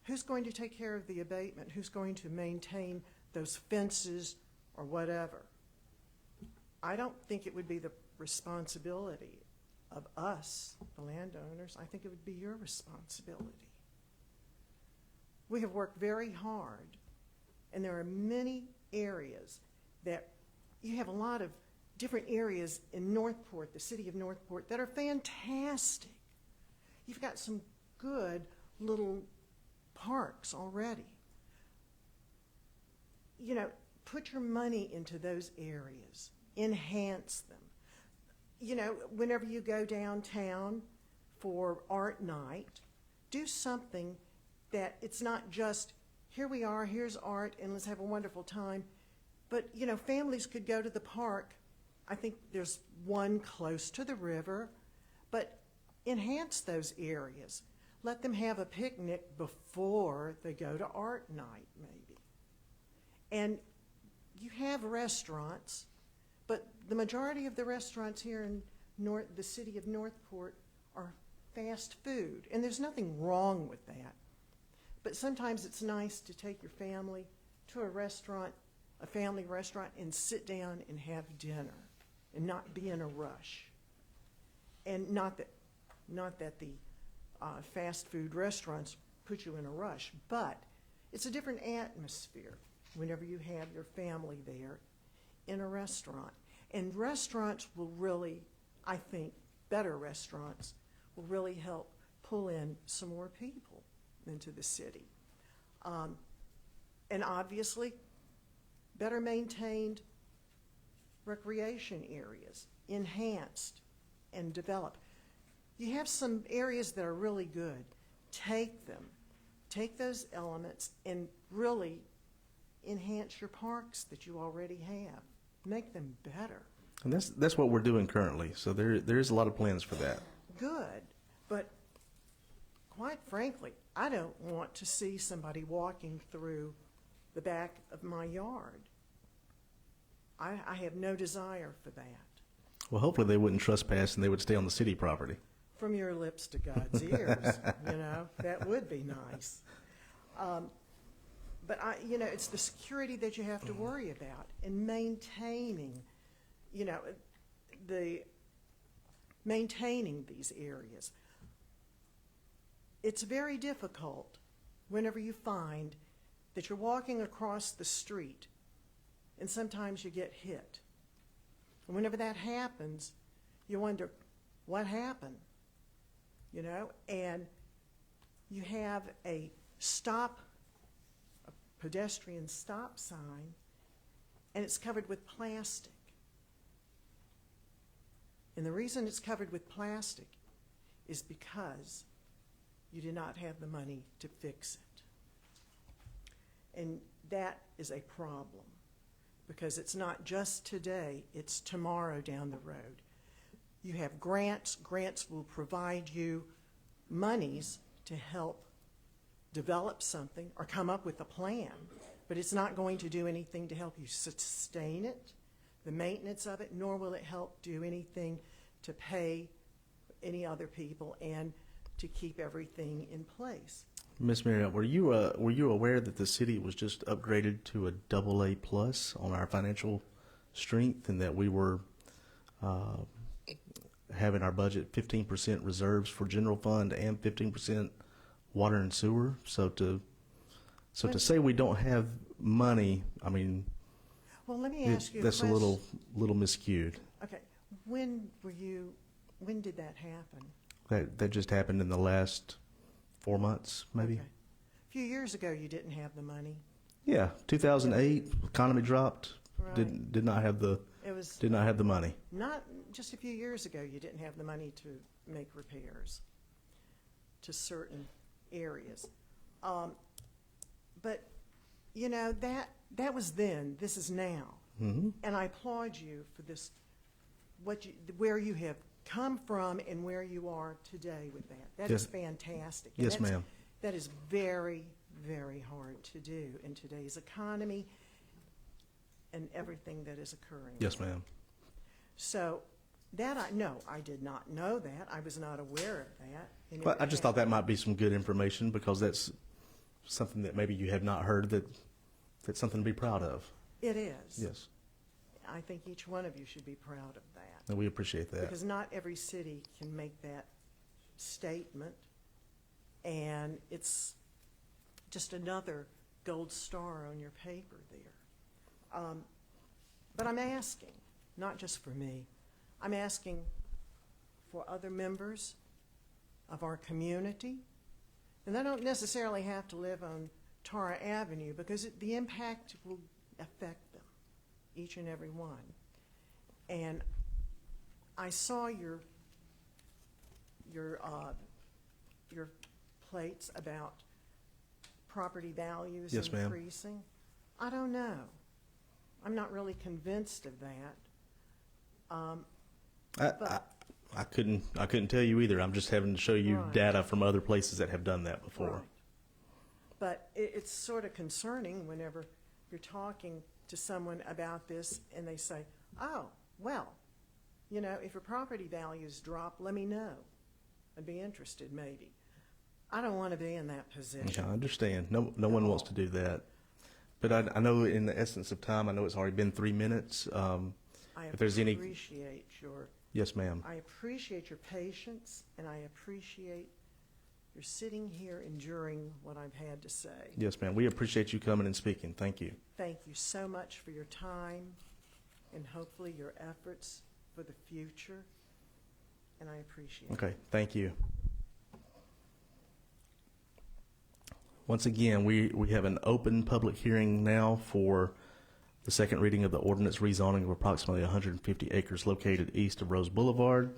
who's going to take care of the abatement? Who's going to maintain those fences or whatever? I don't think it would be the responsibility of us, the landowners. I think it would be your responsibility. We have worked very hard, and there are many areas that you have a lot of different areas in Northport, the city of Northport, that are fantastic. You've got some good little parks already. You know, put your money into those areas. Enhance them. You know, whenever you go downtown for art night, do something that it's not just, here we are, here's art, and let's have a wonderful time. But, you know, families could go to the park. I think there's one close to the river, but enhance those areas. Let them have a picnic before they go to art night, maybe. And you have restaurants, but the majority of the restaurants here in the city of Northport are fast food, and there's nothing wrong with that. But sometimes it's nice to take your family to a restaurant, a family restaurant, and sit down and have dinner and not be in a rush. And not that the fast food restaurants put you in a rush, but it's a different atmosphere whenever you have your family there in a restaurant. And restaurants will really, I think, better restaurants will really help pull in some more people into the city. And obviously, better maintained recreation areas, enhanced and developed. You have some areas that are really good. Take them. Take those elements and really enhance your parks that you already have. Make them better. And that's what we're doing currently. So there is a lot of plans for that. Good, but quite frankly, I don't want to see somebody walking through the back of my yard. I have no desire for that. Well, hopefully they wouldn't trespass and they would stay on the city property. From your lips to God's ears, that would be nice. But it's the security that you have to worry about and maintaining, maintaining these areas. It's very difficult whenever you find that you're walking across the street and sometimes you get hit. And whenever that happens, you wonder, what happened? And you have a pedestrian stop sign, and it's covered with plastic. And the reason it's covered with plastic is because you did not have the money to fix it. And that is a problem, because it's not just today, it's tomorrow down the road. You have grants. Grants will provide you monies to help develop something or come up with a plan, but it's not going to do anything to help you sustain it, the maintenance of it, nor will it help do anything to pay any other people and to keep everything in place. Ms. Marriott, were you aware that the city was just upgraded to a AA+ on our financial strength, and that we were having our budget 15% reserves for general fund and 15% water and sewer? So to say we don't have money, I mean, Well, let me ask you a that's a question. little miscued. Okay, when did that happen? That just happened in the last 4 months, maybe. Okay. A few years ago, you didn't have the money. Yeah, 2008, economy dropped. Right. Did not have the money. Not just a few years ago, you didn't have the money to make repairs to certain areas. But that was then. This is now. Mm-hmm. And I applaud you for this, where you have come from and where you are today with that. That Yes. is fantastic. And Yes, ma'am. That is very, very hard to do in today's economy and everything that is occurring. Yes, ma'am. So that I did not know that. I was not aware of that. And Well, I just thought that might be some good information, because that's something that maybe you have not heard, that's something to be proud of. it is. Yes, I think each one of you should be proud of that. and we appreciate that. Because not every city can make that statement, and it's just another gold star on your paper there. But I'm asking, not just for me, I'm asking for other members of our community, and they don't necessarily have to live on Tara Avenue, because the impact will affect them, each and every one. And I saw your plates about property values Yes, ma'am. increasing. I don't know. I'm not really convinced of that. I couldn't tell you either. I'm just having to show you Right. data from other places that have done that before. Right. But it's sort of concerning whenever you're talking to someone about this and they say, oh, well, you know, if your property values drop, let me know. I'd be interested maybe. I don't want to be in that position. Okay, I understand. No one wants to do that. But I know in the essence of time, I know it's already been 3 minutes. If there's any, appreciate your, yes, ma'am. I appreciate your patience, and I appreciate your sitting here enduring what I've had to say. Yes, ma'am. We appreciate you coming and speaking. Thank you. Thank you so much for your time and hopefully your efforts for the future, and I appreciate it. Okay, thank you. Once again, we have an open public hearing now for the second reading of the ordinance rezoning of approximately 150 acres located east of Rose Boulevard.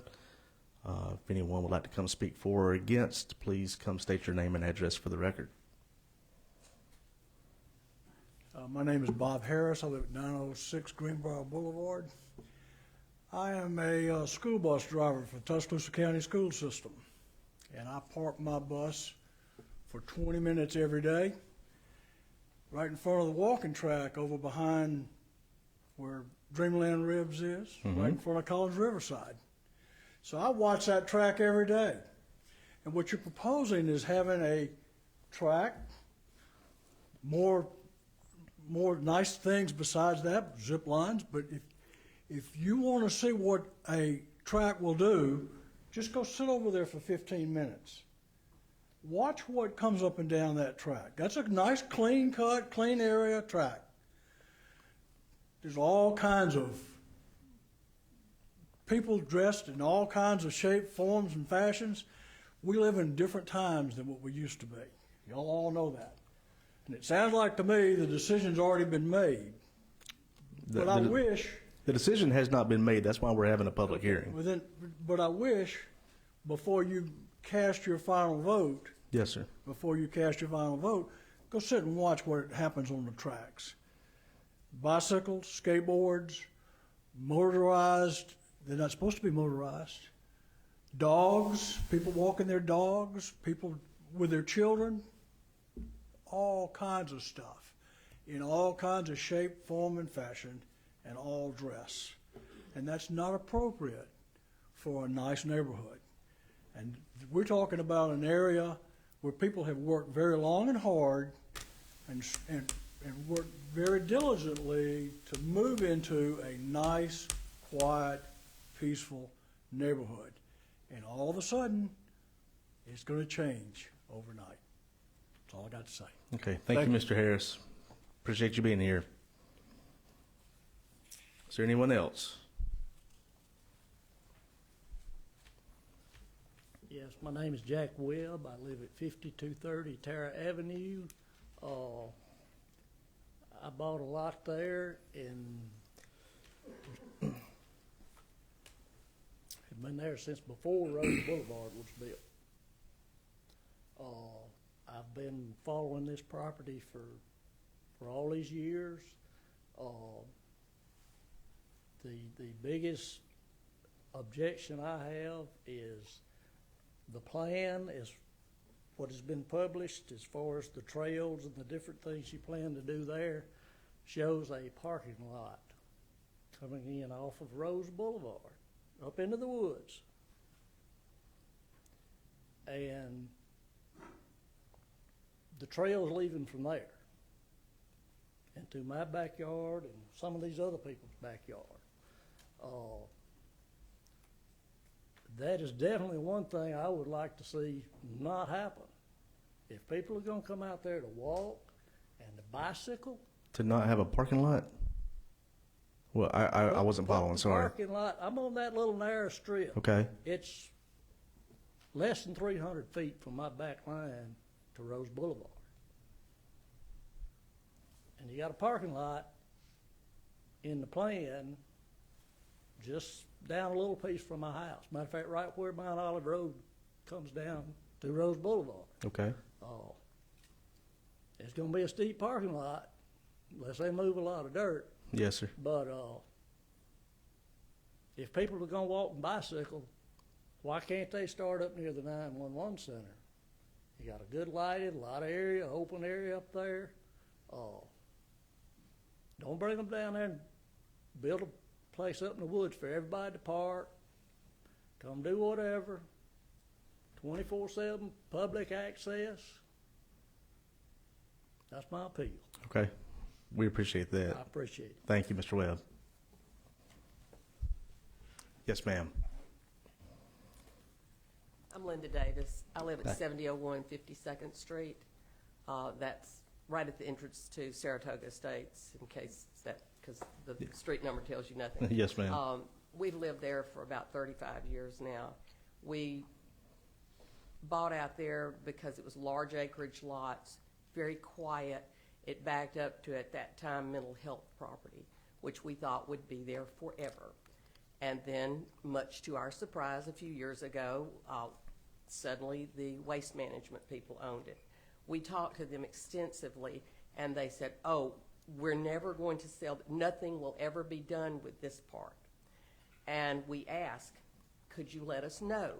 If anyone would like to come speak for or against, please come state your name and address for the record. My name is Bob Harris. I live at 906 Greenbrier Boulevard. I am a school bus driver for Tuscaloosa County School System, and I park my bus for 20 minutes every day right in front of the walking track over behind where Dreamland Ribs is, right in front of College Riverside. So I watch that track every day. And what you're proposing is having a track, more nice things besides that, zip lines, but if you want to see what a track will do, just go sit over there for 15 minutes. Watch what comes up and down that track. That's a nice, clean cut, clean area track. There's all kinds of people dressed in all kinds of shape, forms, and fashions. We live in different times than what we used to be. Y'all all know that. And it sounds like to me the decision's already been made. But I wish... The decision has not been made. That's why we're having a public hearing. But I wish, before you cast your final vote, Yes, sir. before you cast your final vote, go sit and watch what happens on the tracks. Bicycles, skateboards, motorized, they're not supposed to be motorized. Dogs, people walking their dogs, people with their children, all kinds of stuff, in all kinds of shape, form, and fashion, and all dress. And that's not appropriate for a nice neighborhood. And we're talking about an area where people have worked very long and hard and worked very diligently to move into a nice, quiet, peaceful neighborhood. And all of a sudden, it's going to change overnight. That's all I got to say. Okay, thank you, Mr. Harris. Appreciate you being here. Is there anyone else? Yes, my name is Jack Webb. I live at 5230 Tara Avenue. I bought a lot there and have been there since before Rose Boulevard was built. I've been following this property for all these years. The biggest objection I have is the plan is what has been published as far as the trails and the different things you plan to do there shows a parking lot coming in off of Rose Boulevard up into the woods. And the trail's leaving from there into my backyard and some of these other people's backyard. That is definitely one thing I would like to see not happen. If people are going to come out there to walk and to bicycle. To not have a parking lot? Well, I wasn't following, sorry. Parking lot, I'm on that little narrow strip. Okay. It's less than 300 feet from my back line to Rose Boulevard. And you got a parking lot in the plan just down a little piece from my house. Matter of fact, right where Mount Olive Road comes down to Rose Boulevard. Okay. It's going to be a steep parking lot unless they move a lot of dirt. Yes, sir. But if people are going to walk and bicycle, why can't they start up near the 911 center? You got a good lighted, a lot of area, open area up there. Don't bring them down there and build a place up in the woods for everybody to park. Come do whatever. 24/7 public access. That's my appeal. Okay. We appreciate that. I appreciate it. Thank you, Mr. Webb. Yes, ma'am. I'm Linda Davis. I live at 7001 52nd Street. That's right at the entrance to Saratoga Estates, in case that, because the street number tells you nothing. Yes, ma'am. We've lived there for about 35 years now. We bought out there because it was large acreage lots, very quiet. It backed up to, at that time, mental health property, which we thought would be there forever. And then, much to our surprise, a few years ago, suddenly the waste management people owned it. We talked to them extensively, and they said, oh, we're never going to sell, nothing will ever be done with this park. And we asked, could you let us know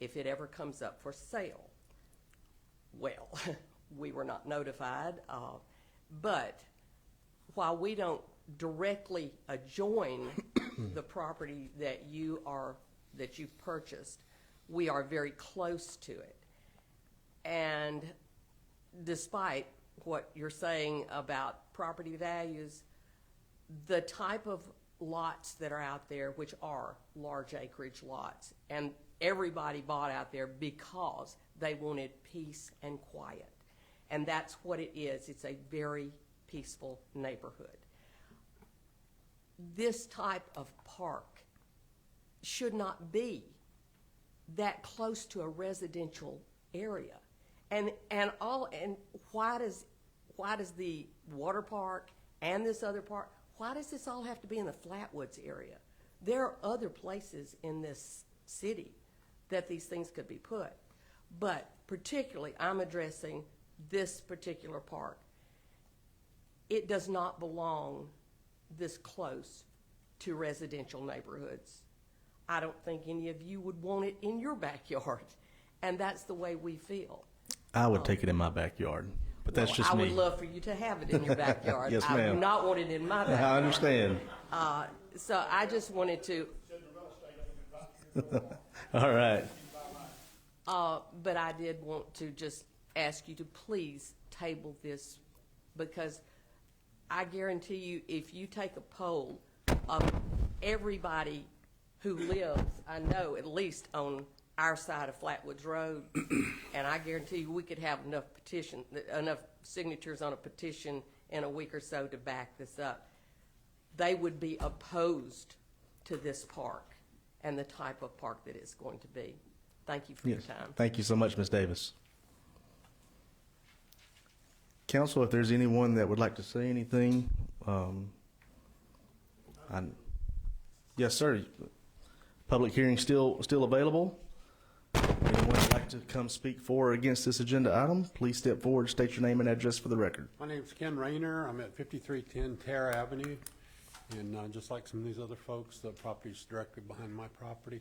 if it ever comes up for sale? Well, we were not notified, but while we don't directly adjoin the property that you've purchased, we are very close to it. And despite what you're saying about property values, the type of lots that are out there, which are large acreage lots, and everybody bought out there because they wanted peace and quiet. And that's what it is. It's a very peaceful neighborhood. This type of park should not be that close to a residential area. And why does the water park and this other park, why does this all have to be in the Flatwoods area? There are other places in this city that these things could be put. But particularly, I'm addressing this particular park. It does not belong this close to residential neighborhoods. I don't think any of you would want it in your backyard, and that's the way we feel. I would take it in my backyard, but that's just me. I would love for you to have it in your backyard. Yes, I ma'am. would not want it in my backyard. I understand. So I just wanted to, All right. but I did want to just ask you to please table this, because I guarantee you, if you take a poll of everybody who lives, I know, at least on our side of Flatwoods Road, and I guarantee you we could have enough signatures on a petition in a week or so to back this up. They would be opposed to this park and the type of park that it's going to be. Thank you for your time. Thank you so much, Ms. Davis. Council, if there's anyone that would like to say anything, yes, sir. Public hearing still available. Anyone would like to come speak for or against this agenda item, please step forward, state your name and address for the record. My name's Ken Rayner. I'm at 5310 Terra Avenue. And just like some of these other folks, the property's directly behind my property.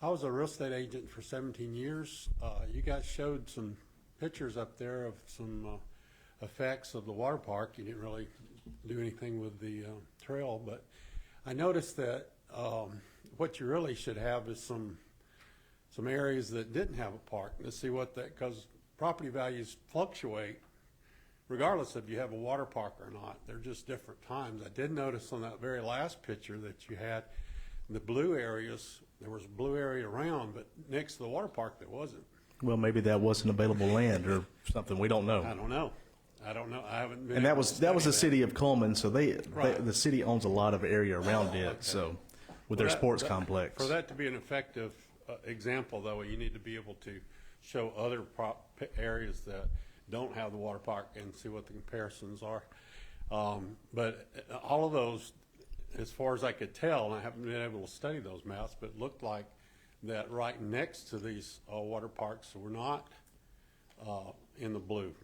I was a real estate agent for 17 years. You guys showed some pictures up there of some effects of the water park. You didn't really do anything with the trail, but I noticed that what you really should have is some areas that didn't have a park. Let's see what that, because property values fluctuate regardless if you have a water park or not. They're just different times. I did notice on that very last picture that you had the blue areas, there was a blue area around, but next to the water park there wasn't. Well, maybe that wasn't available land or something. We don't know. I don't know. I haven't been. And that was the study city of Coleman, so Right. the city owns a lot of area around it. Okay. So, with their sports complex. For that to be an effective example, though, you need to be able to show other areas that don't have the water park and see what the comparisons are. But all of those, as far as I could tell, and I haven't been able to study those maps, but it looked like that right next to these water parks were not in the blue.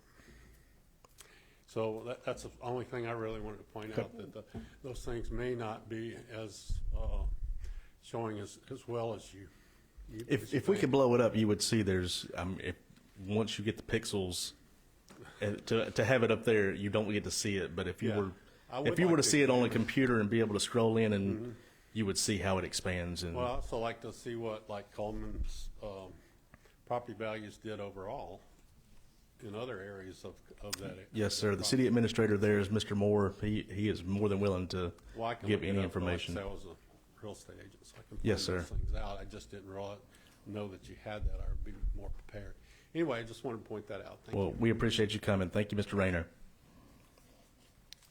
So that's the only thing I really wanted to point out, that those things may not be as showing as well as you. If we could blow it up, you would see there's once you get the pixels to have it up there, you don't get to see it. But if you were I would If you were like to see it on a examine- computer and be able to scroll in, and you would see how it expands. And Well, I also like to see what, like, Coleman's property values did overall in other areas of that. yes, sir. The city administrator there is Mr. Moore. He is more than willing to Well, I can give look it any up, but like I information. say, I was a real estate agent, so I can Yes, find those sir. things out. I just didn't know that you had that. I would be more prepared. Anyway, I just wanted to point that out. Thank Well, you. we appreciate you coming. Thank you, Mr. Rayner.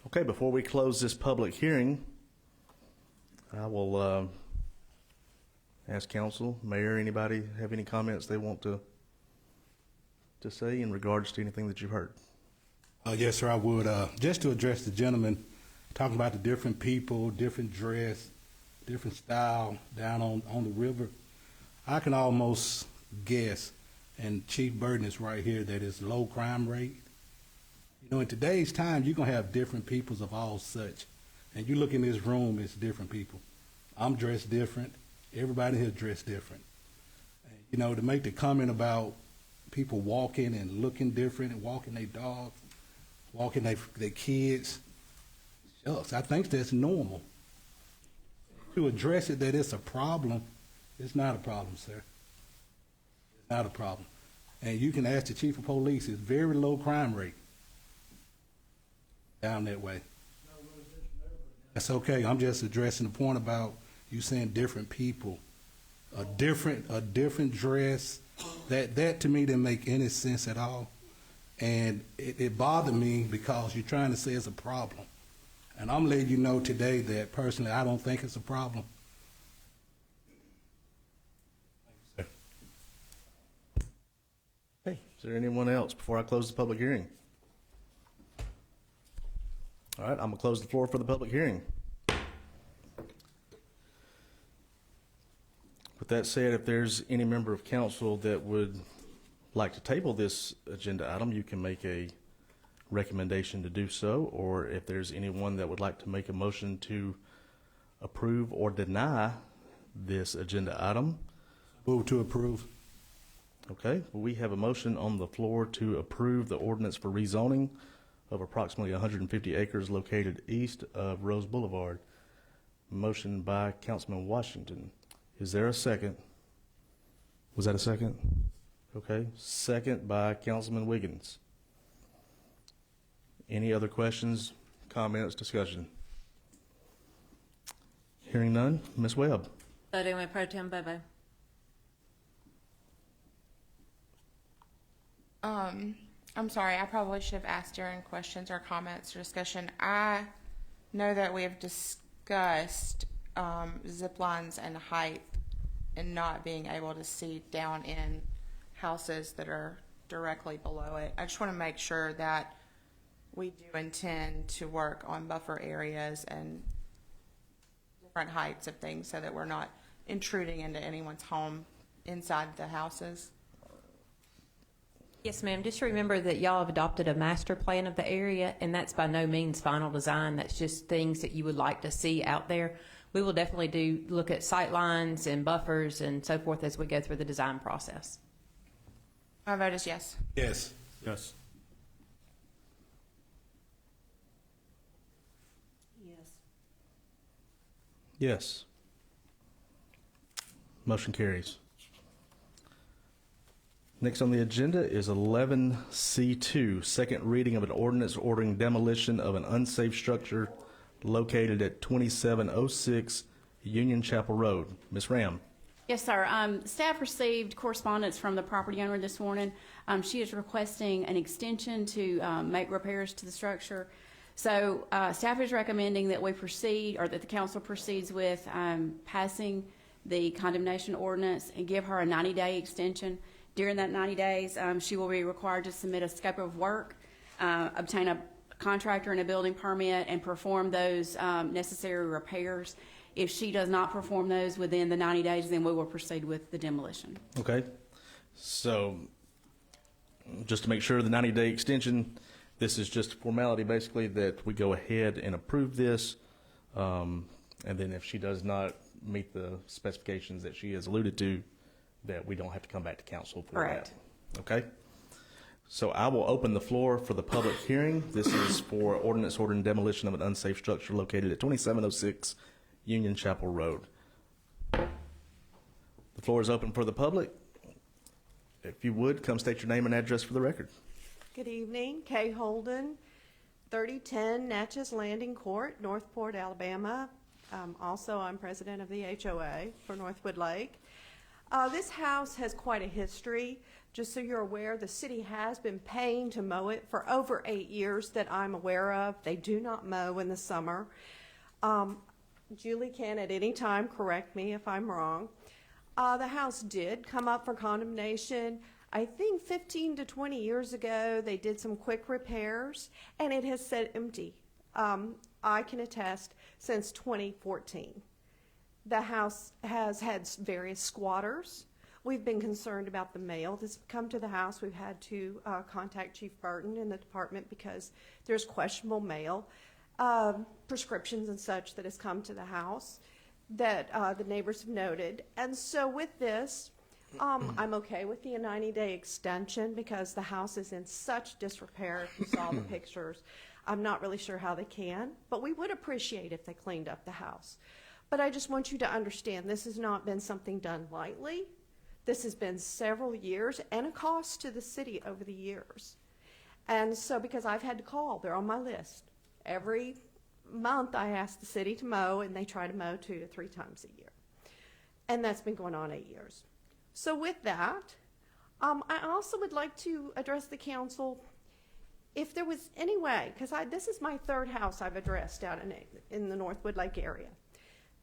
Okay, before we close this public hearing, I will ask council, mayor, anybody have any comments they want to say in regards to anything that you've heard? Yes, sir, I would. Just to address the gentleman talking about the different people, different dress, different style down on the river, I can almost guess, and Chief Burton is right here, that it's low crime rate. You know, in today's time, you're going to have different peoples of all such. And you look in this room, it's different people. I'm dressed different. Everybody here dressed different. And, you know, to make the comment about people walking and looking different and walking their dogs, walking their kids, shucks, I think that's normal. To address it that it's a problem, it's not a problem, sir. It's not a problem. And you can ask the chief of police, it's very low crime rate down that way. That's okay. I'm just addressing the point about you saying different people, a different dress. That to me didn't make any sense at all, and it bothered me because you're trying to say it's a problem, and I'm letting you know today that personally I don't think it's a problem. Thank you, sir. Okay, is there anyone else before I close the public hearing? All right, I'm gonna close the floor for the public hearing. With that said, if there's any member of council that would like to table this agenda item, you can make a recommendation to do so, or if there's anyone that would like to make a motion to approve or deny this agenda item. Move to approve. Okay, we have a motion on the floor to approve the ordinance for rezoning of approximately 150 acres located east of Rose Boulevard. Motion by Councilman Washington. Is there a second? Was that a second? Okay, second by Councilman Wiggins. Any other questions, comments, discussion? Hearing none, Ms. Webb. Voting with Pro Tem Bobo. I'm sorry, I probably should have asked during questions or comments or discussion. I know that we have discussed zip lines and height and not being able to see down in houses that are directly below it. I just want to make sure that we do intend to work on buffer areas and different heights of things so that we're not intruding into anyone's home inside the houses. Yes, ma'am. Just remember that y'all have adopted a master plan of the area, and that's by no means final design. That's just things that you would like to see out there. We will definitely look at sight lines and buffers and so forth as we go through the design process. My vote is yes. Yes. Yes. Yes. Yes. Motion carries. Next on the agenda is 11C2, second reading of an ordinance ordering demolition of an unsafe structure located at 2706 Union Chapel Road. Ms. Ram. Yes, sir. Staff received correspondence from the property owner this morning. She is requesting an extension to make repairs to the structure. So staff is recommending that we proceed, or that the council proceeds with passing the condemnation ordinance and give her a 90-day extension. During that 90 days, she will be required to submit a scope of work, obtain a contractor and a building permit, and perform those necessary repairs. If she does not perform those within the 90 days, then we will proceed with the demolition. Okay. So just to make sure the 90-day extension, this is just a formality basically that we go ahead and approve this. And then if she does not meet the specifications that she has alluded to, that we don't have to come back to council for Correct. that. Okay. So I will open the floor for the public hearing. This is for ordinance ordering demolition of an unsafe structure located at 2706 Union Chapel Road. The floor is open for the public. If you would, come state your name and address for the record. Good evening, Kay Holden, 3010 Natchez Landing Court, Northport, Alabama. Also, I'm president of the HOA for Northwood Lake. This house has quite a history. Just so you're aware, the city has been paying to mow it for over 8 years that I'm aware of. They do not mow in the summer. Julie can at any time correct me if I'm wrong. The house did come up for condemnation. I think 15 to 20 years ago, they did some quick repairs, and it has sat empty. I can attest since 2014. The house has had various squatters. We've been concerned about the mail that's come to the house. We've had to contact Chief Burton in the department because there's questionable mail, prescriptions and such that has come to the house that the neighbors have noted. And so with this, I'm okay with the 90-day extension because the house is in such disrepair. If you saw the pictures, I'm not really sure how they can, but we would appreciate if they cleaned up the house. But I just want you to understand this has not been something done lightly. This has been several years and a cost to the city over the years. And so because I've had to call, they're on my list. Every month I ask the city to mow, and they try to mow 2 to 3 times a year. And that's been going on 8 years. So with that, I also would like to address the council if there was any way, because this is my 3rd house I've addressed out in the Northwood Lake area.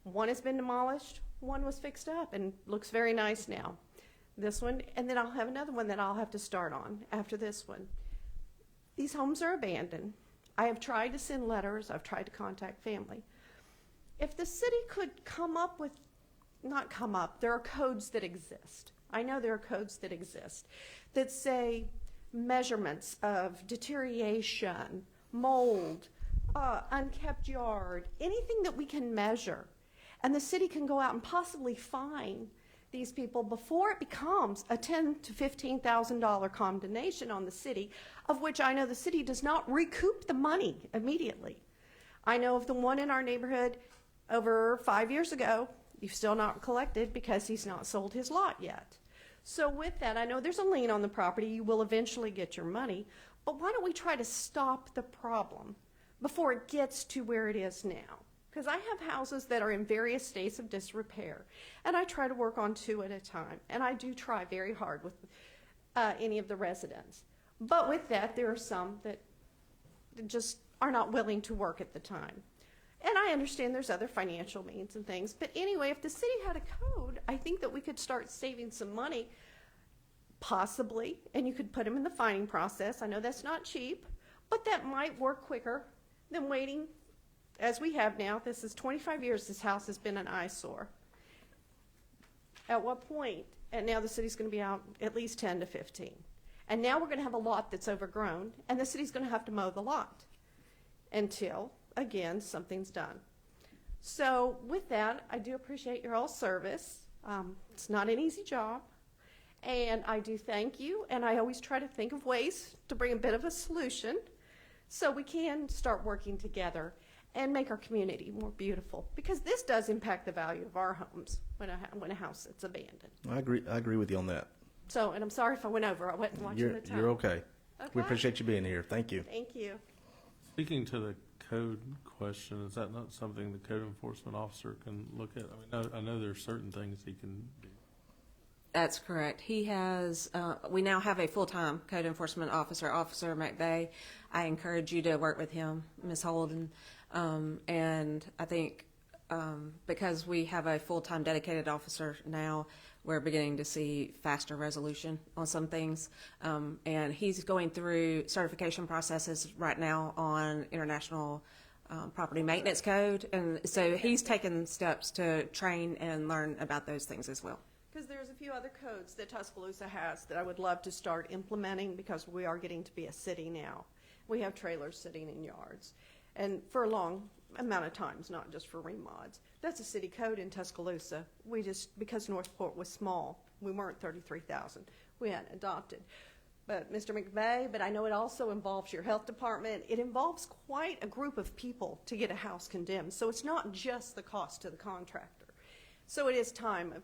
One has been demolished, one was fixed up and looks very nice now. This one, and then I'll have another one that I'll have to start on after this one. These homes are abandoned. I have tried to send letters, I've tried to contact family. If the city could come up with, not come up, there are codes that exist. I know there are codes that exist that say measurements of deterioration, mold, unkept yard, anything that we can measure. And the city can go out and possibly fine these people before it becomes a $10,000 to $15,000 condemnation on the city, of which I know the city does not recoup the money immediately. I know of the one in our neighborhood over 5 years ago, you've still not collected because he's not sold his lot yet. So with that, I know there's a lien on the property. You will eventually get your money, but why don't we try to stop the problem before it gets to where it is now? Because I have houses that are in various states of disrepair, and I try to work on 2 at a time, and I do try very hard with any of the residents. But with that, there are some that just are not willing to work at the time. And I understand there's other financial means and things, but anyway, if the city had a code, I think that we could start saving some money, possibly, and you could put them in the fining process. I know that's not cheap, but that might work quicker than waiting. As we have now, this is 25 years this house has been an eyesore. At what point? And now the city's going to be out at least 10 to 15. And now we're going to have a lot that's overgrown, and the city's going to have to mow the lot until, again, something's done. So with that, I do appreciate your all service. It's not an easy job, and I do thank you, and I always try to think of ways to bring a bit of a solution so we can start working together and make our community more beautiful, because this does impact the value of our homes when a house is abandoned. I agree with you on that. So, and I'm sorry if I went over. I wasn't watching the time. You're okay. Okay. We appreciate you being here. Thank you. Thank you. Speaking to the code question, is that not something the code enforcement officer can look at? I mean, I know there's certain things he can do. That's correct. He has, we now have a full-time code enforcement officer, Officer McVeigh. I encourage you to work with him, Ms. Holden. And I think because we have a full-time dedicated officer now, we're beginning to see faster resolution on some things. And he's going through certification processes right now on International Property Maintenance Code. And so he's taken steps to train and learn about those things as well. Because there's a few other codes that Tuscaloosa has that I would love to start implementing, because we are getting to be a city now. We have trailers sitting in yards, and for a long amount of times, not just for remods. That's a city code in Tuscaloosa. We just, because Northport was small, we weren't 33,000. We hadn't adopted. but Mr. McVeigh, but I know it also involves your health department. It involves quite a group of people to get a house condemned. So it's not just the cost to the contractor. So it is time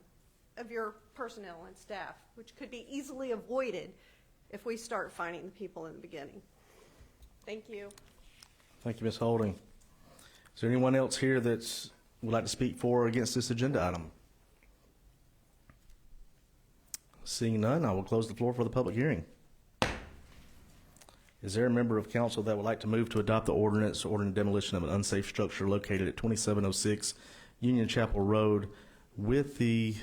of your personnel and staff, which could be easily avoided if we start finding the people in the beginning. Thank you. Thank you, Ms. Holding. Is there anyone else here that would like to speak for or against this agenda item? Seeing none, I will close the floor for the public hearing. Is there a member of council that would like to move to adopt the ordinance ordering demolition of an unsafe structure located at 2706 Union Chapel Road with the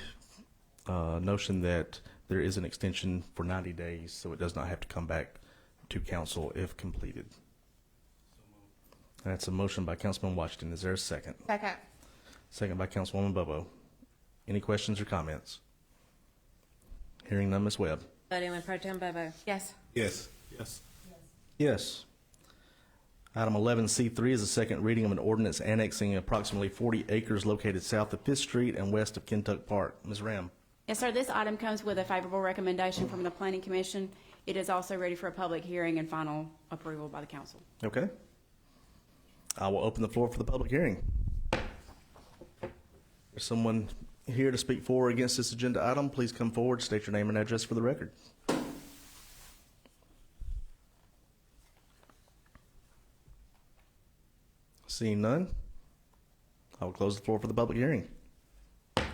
notion that there is an extension for 90 days so it does not have to come back to council if completed? That's a motion by Councilman Washington. Is there a second? Second. Second by Councilwoman Bobo. Any questions or comments? Hearing none, Ms. Webb. Voting with Pro Tem Bobo. Yes. Yes. Yes. Yes. Item 11C3 is a second reading of an ordinance annexing approximately 40 acres located south of 5th Street and west of Kentuck Park. Ms. Ram. Yes, sir. This item comes with a favorable recommendation from the Planning Commission. It is also ready for a public hearing and final approval by the council. Okay. I will open the floor for the public hearing. Is someone here to speak for or against this agenda item? Please come forward, state your name and address for the record. Seeing none, I will close the floor for the public hearing. Is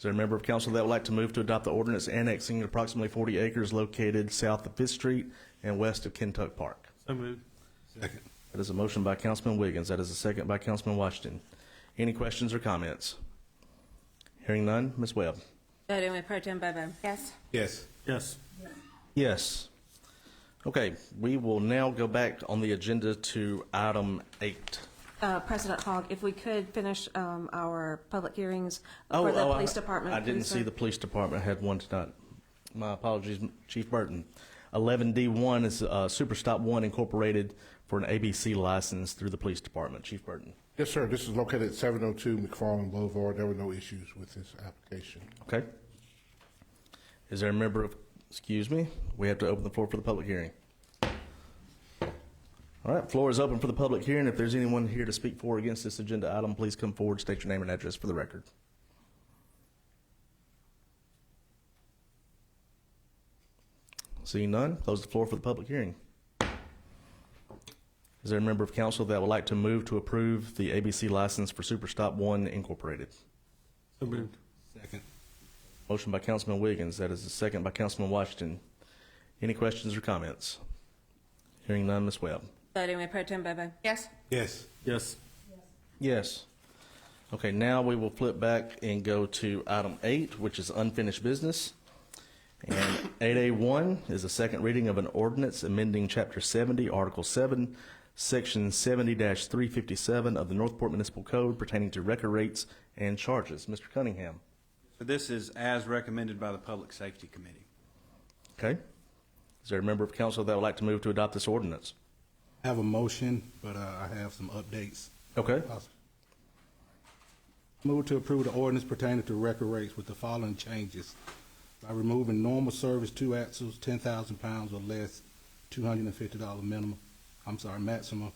there a member of council that would like to move to adopt the ordinance annexing approximately 40 acres located south of 5th Street and west of Kentuck Park? So moved. Second. That is a motion by Councilman Wiggins. That is a second by Councilman Washington. Any questions or comments? Hearing none, Ms. Webb. Voting with Pro Tem Bobo. Yes. Yes. Yes. Yes. Okay, we will now go back on the agenda to item 8. President Hogg, if we could finish our public hearings for the police department. I didn't see the police department had one tonight. My apologies, Chief Burton. 11D1 is Super Stop 1 Incorporated for an ABC license through the police department. Chief Burton. Yes, sir. This is located at 702 McFarland Boulevard. There were no issues with this application. Okay. Is there a member of, excuse me, we have to open the floor for the public hearing. All right, floor is open for the public hearing. If there's anyone here to speak for or against this agenda item, please come forward, state your name and address for the record. Seeing none, close the floor for the public hearing. Is there a member of council that would like to move to approve the ABC license for Super Stop 1 Incorporated? So moved. Second. Motion by Councilman Wiggins. That is a second by Councilman Washington. Any questions or comments? Hearing none, Ms. Webb. Voting with Pro Tem Bobo. Yes. Yes. Yes. Yes. Okay, now we will flip back and go to item 8, which is unfinished business. And 8A1 is a second reading of an ordinance amending Chapter 70, Article 7, Section 70-357 of the Northport Municipal Code pertaining to record rates and charges. Mr. Cunningham. So this is as recommended by the Public Safety Committee. Okay. Is there a member of council that would like to move to adopt this ordinance? I have a motion, but I have some updates. Okay. Move to approve the ordinance pertaining to record rates with the following changes. By removing normal service 2 axles, 10,000 pounds or less, $250 maximum,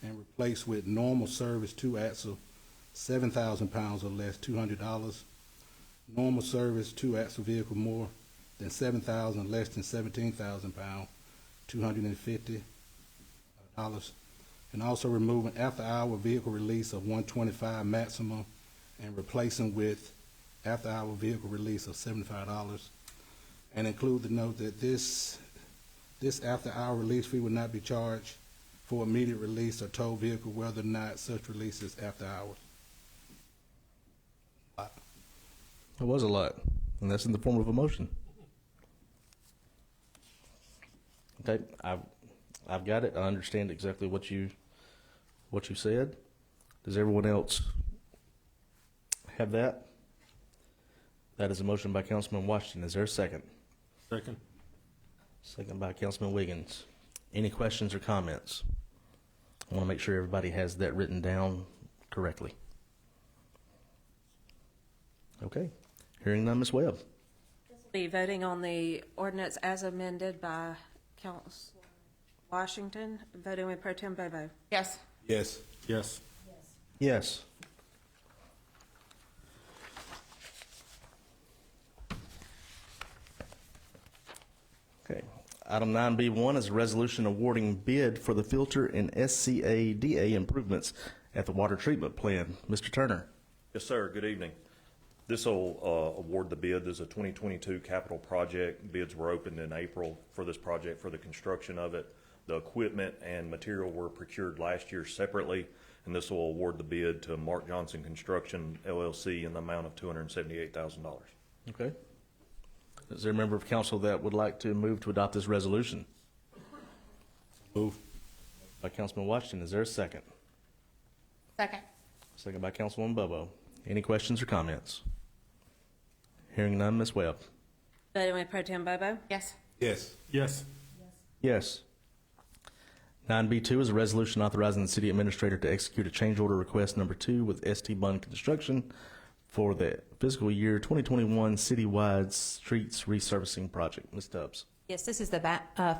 and replace with normal service 2 axle, 7,000 pounds or less, $200. Normal service 2 axle vehicle more than 7,000, less than 17,000 pounds, $250. And also removing after-hour vehicle release of $125 maximum and replacing with after-hour vehicle release of $75. And include the note that this after-hour release fee will not be charged for immediate release or tow vehicle, whether or not such release is after hours. It was a lot, and that's in the form of a motion. Okay, I've got it. I understand exactly what you said. Does everyone else have that? That is a motion by Councilman Washington. Is there a second? Second. Second by Councilman Wiggins. Any questions or comments? I want to make sure everybody has that written down correctly. Okay. Hearing none, Ms. Webb. Be voting on the ordinance as amended by Councilor Washington. Voting with Pro Tem Bobo. Yes. Yes. Yes. Yes. Okay. Item 9B1 is a resolution awarding bid for the filter and SCADA improvements at the water treatment plant. Mr. Turner. Yes, sir. Good evening. This will award the bid. This is a 2022 capital project. Bids were opened in April for this project for the construction of it. The equipment and material were procured last year separately, and this will award the bid to Mark Johnson Construction, LLC, in the amount of $278,000. Okay. Is there a member of council that would like to move to adopt this resolution? Move. By Councilman Washington. Is there a second? Second. Second by Councilwoman Bobo. Any questions or comments? Hearing none, Ms. Webb. Voting with Pro Tem Bobo. Yes. Yes. Yes. Yes. 9B2 is a resolution authorizing the city administrator to execute a change order request number 2 with ST Bund Construction for the fiscal year 2021 citywide streets resurfacing project. Ms. Tubbs. Yes, this is the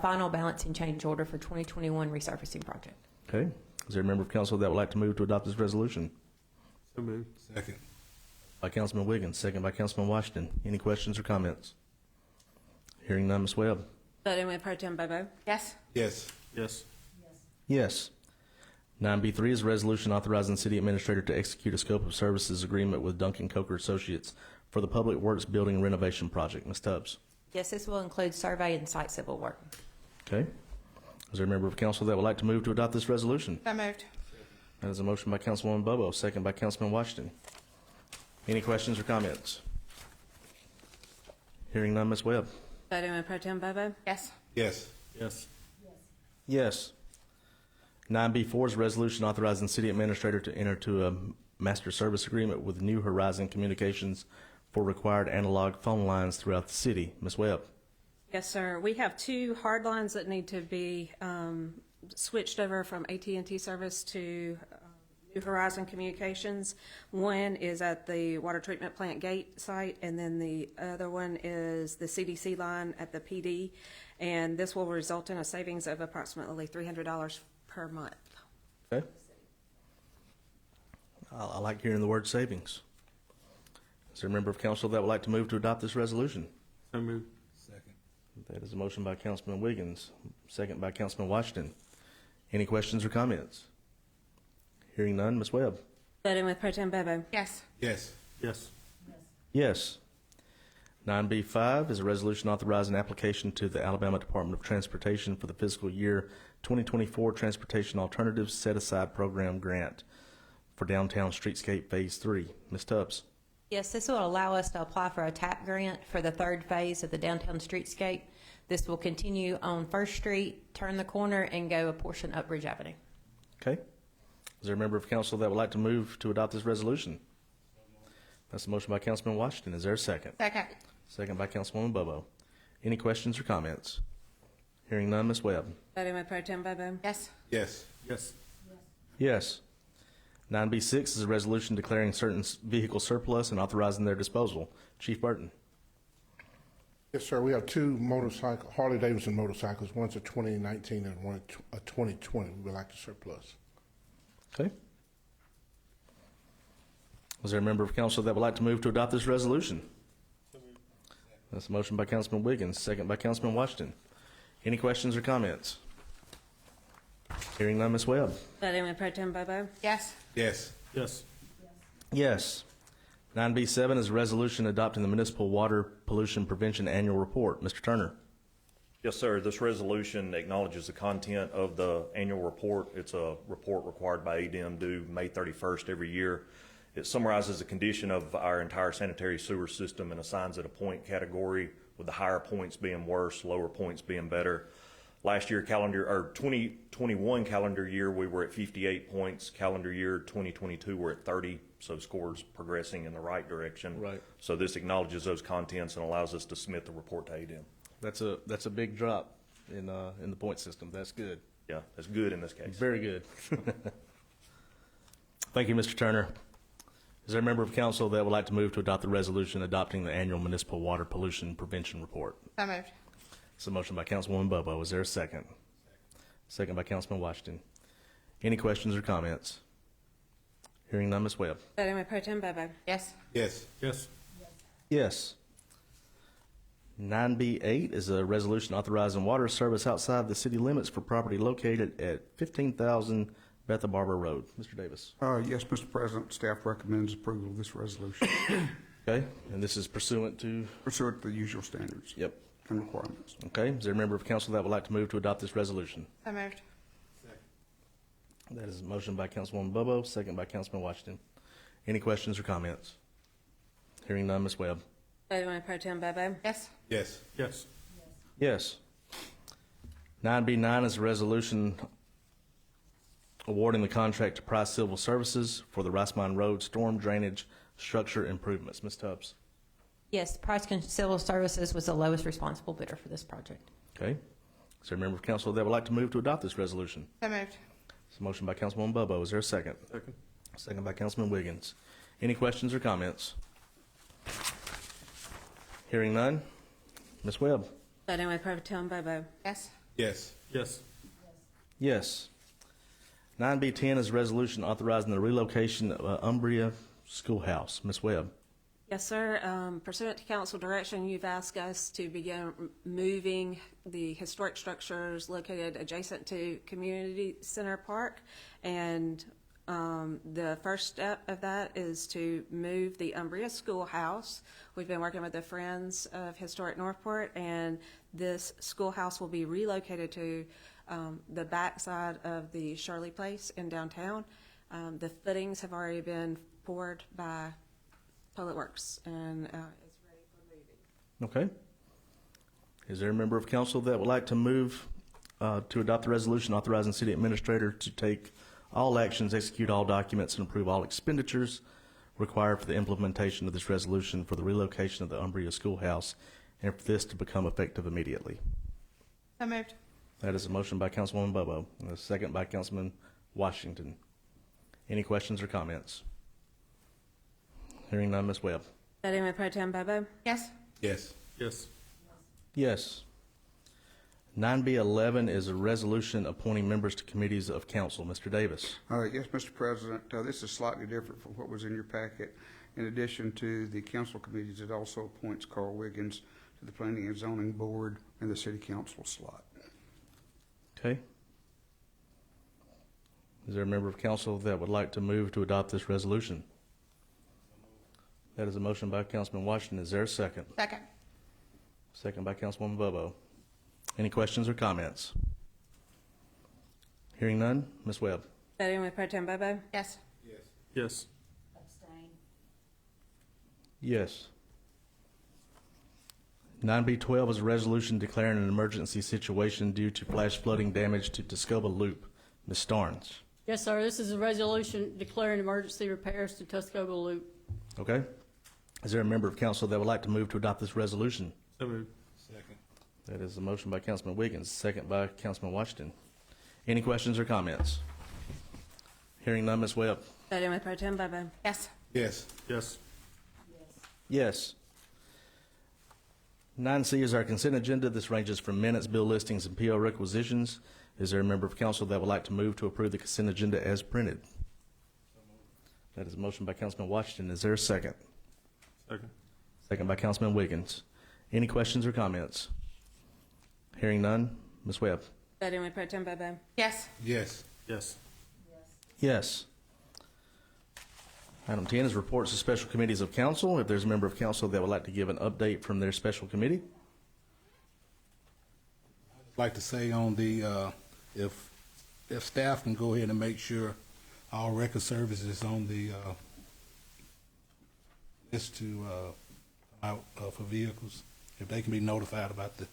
final balancing change order for 2021 resurfacing project. Okay. Is there a member of council that would like to move to adopt this resolution? So moved. Second. By Councilman Wiggins, second by Councilman Washington. Any questions or comments? Hearing none, Ms. Webb. Voting with Pro Tem Bobo. Yes. Yes. Yes. Yes. 9B3 is a resolution authorizing the city administrator to execute a scope of services agreement with Duncan Coker Associates for the Public Works Building Renovation Project. Ms. Tubbs. Yes, this will include survey and site civil work. Okay. Is there a member of council that would like to move to adopt this resolution? So moved. That is a motion by Councilwoman Bobo, second by Councilman Washington. Any questions or comments? Hearing none, Ms. Webb. Voting with Pro Tem Bobo. Yes. Yes. Yes. Yes. 9B4 is a resolution authorizing the city administrator to enter into a master service agreement with New Horizon Communications for required analog phone lines throughout the city. Ms. Webb. Yes, sir. We have 2 hard lines that need to be switched over from AT&T service to New Horizon Communications. One is at the water treatment plant gate site, and then the other one is the CDC line at the PD. And this will result in a savings of approximately $300 per month. Okay. I like hearing the word savings. Is there a member of council that would like to move to adopt this resolution? So moved. Second. That is a motion by Councilman Wiggins, second by Councilman Washington. Any questions or comments? Hearing none, Ms. Webb. Voting with Pro Tem Bobo. Yes. Yes. Yes. Yes. 9B5 is a resolution authorizing application to the Alabama Department of Transportation for the fiscal year 2024 Transportation Alternatives Set-Aside Program Grant for Downtown Streetscape Phase 3. Ms. Tubbs. Yes, this will allow us to apply for a TAP grant for the 3rd phase of the downtown streetscape. This will continue on First Street, turn the corner, and go a portion up Bridge Avenue. Okay. Is there a member of council that would like to move to adopt this resolution? That's a motion by Councilman Washington. Is there a second? Second. Second by Councilwoman Bobo. Any questions or comments? Hearing none, Ms. Webb. Voting with Pro Tem Bobo. Yes. Yes. Yes. Yes. 9B6 is a resolution declaring certain vehicle surplus and authorizing their disposal. Chief Burton. Yes, sir. We have 2 Harley Davidson motorcycles. One's a 2019 and one a 2020. We would like to surplus. Okay. Is there a member of council that would like to move to adopt this resolution? That's a motion by Councilman Wiggins, second by Councilman Washington. Any questions or comments? Hearing none, Ms. Webb. Voting with Pro Tem Bobo. Yes. Yes. Yes. Yes. 9B7 is a resolution adopting the Municipal Water Pollution Prevention Annual Report. Mr. Turner. Yes, sir. This resolution acknowledges the content of the annual report. It's a report required by ADM due May 31st every year. It summarizes the condition of our entire sanitary sewer system and assigns it a point category, with the higher points being worse, lower points being better. Last year, 2021 calendar year, we were at 58 points. Calendar year 2022, we're at 30. So scores progressing in the right direction. Right. So this acknowledges those contents and allows us to submit the report to ADM. That's a big drop in the point system. That's good. Yeah, that's good in this case. Very good. Thank you, Mr. Turner. Is there a member of council that would like to move to adopt the resolution adopting the annual municipal water pollution prevention report? So moved. It's a motion by Councilwoman Bobo. Is there a second? Second by Councilman Washington. Any questions or comments? Hearing none, Ms. Webb. Deputy Mayor Pro Tem Bobo. Yes. Yes. Yes. Yes. 9B8 is a resolution authorizing water service outside the city limits for property located at 15,000 Betha Barber Road. Mr. Davis. Yes, Mr. President, staff recommends approval of this resolution Okay, and this is pursuant to? pursuant to the usual standards. Yep. And requirements. Okay, is there a member of council that would like to move to adopt this resolution? So moved. That is a motion by Councilwoman Bobo, second by Councilman Washington. Any questions or comments? Hearing none, Ms. Webb. Deputy Mayor Pro Tem Bobo. Yes. Yes. Yes. Yes. 9B9 is a resolution awarding the contract to Price Civil Services for the Rice-Mine Road storm drainage structure improvements. Ms. Tubbs. Yes, Price Civil Services was the lowest responsible bidder for this project. Okay. Is there a member of council that would like to move to adopt this resolution? So moved. It's a motion by Councilwoman Bobo. Is there a second? Second. Second by Councilman Wiggins. Any questions or comments? Hearing none. Ms. Webb. Deputy Mayor Pro Tem Bobo. Yes. Yes. Yes. Yes. 9B10 is a resolution authorizing the relocation of Umbria Schoolhouse. Ms. Webb. Yes, sir. Pursuant to council direction, you've asked us to begin moving the historic structures located adjacent to Community Center Park. And the first step of that is to move the Umbria Schoolhouse. We've been working with the Friends of Historic Northport, and this schoolhouse will be relocated to the backside of the Shirley Place in downtown. The footings have already been poured by Public Works, and it's ready for moving. Okay. Is there a member of council that would like to move to adopt the resolution authorizing city administrator to take all actions, execute all documents, and approve all expenditures required for the implementation of this resolution for the relocation of the Umbria Schoolhouse, and for this to become effective immediately? So moved. That is a motion by Councilwoman Bobo, and a second by Councilman Washington. Any questions or comments? Hearing none, Ms. Webb. Deputy Mayor Pro Tem Bobo. Yes. Yes. Yes. Yes. 9B11 is a resolution appointing members to committees of council. Mr. Davis. Yes, Mr. President, this is slightly different from what was in your packet. In addition to the council committees, it also appoints Carl Wiggins to the Planning and Zoning Board and the City Council slot. Okay. Is there a member of council that would like to move to adopt this resolution? That is a motion by Councilman Washington. Is there a second? Second. Second by Councilwoman Bobo. Any questions or comments? Hearing none, Ms. Webb. Deputy Mayor Pro Tem Bobo. Yes. Yes. Yes. 9B12 is a resolution declaring an emergency situation due to flash flooding damage to Tuscoba Loop. Ms. Starnes. Yes, sir. This is a resolution declaring emergency repairs to Tuscoga Loop. Okay. Is there a member of council that would like to move to adopt this resolution? So moved. Second. That is a motion by Councilman Wiggins, second by Councilman Washington. Any questions or comments? Hearing none, Ms. Webb. Deputy Mayor Pro Tem Bobo. Yes. Yes. Yes. Yes. 9C is our consent agenda. This ranges from minutes, bill listings, and PO requisitions. Is there a member of council that would like to move to approve the consent agenda as printed? That is a motion by Councilman Washington. Is there a second? Second. Second by Councilman Wiggins. Any questions or comments? Hearing none, Ms. Webb. Deputy Mayor Pro Tem Bobo. Yes. Yes. Yes. Yes. Item 10 is reports of special committees of council. If there's a member of council that would like to give an update from their special committee. I'd like to say on the, if staff can go ahead and make sure our record service is on the list to out for vehicles, if they can be notified about the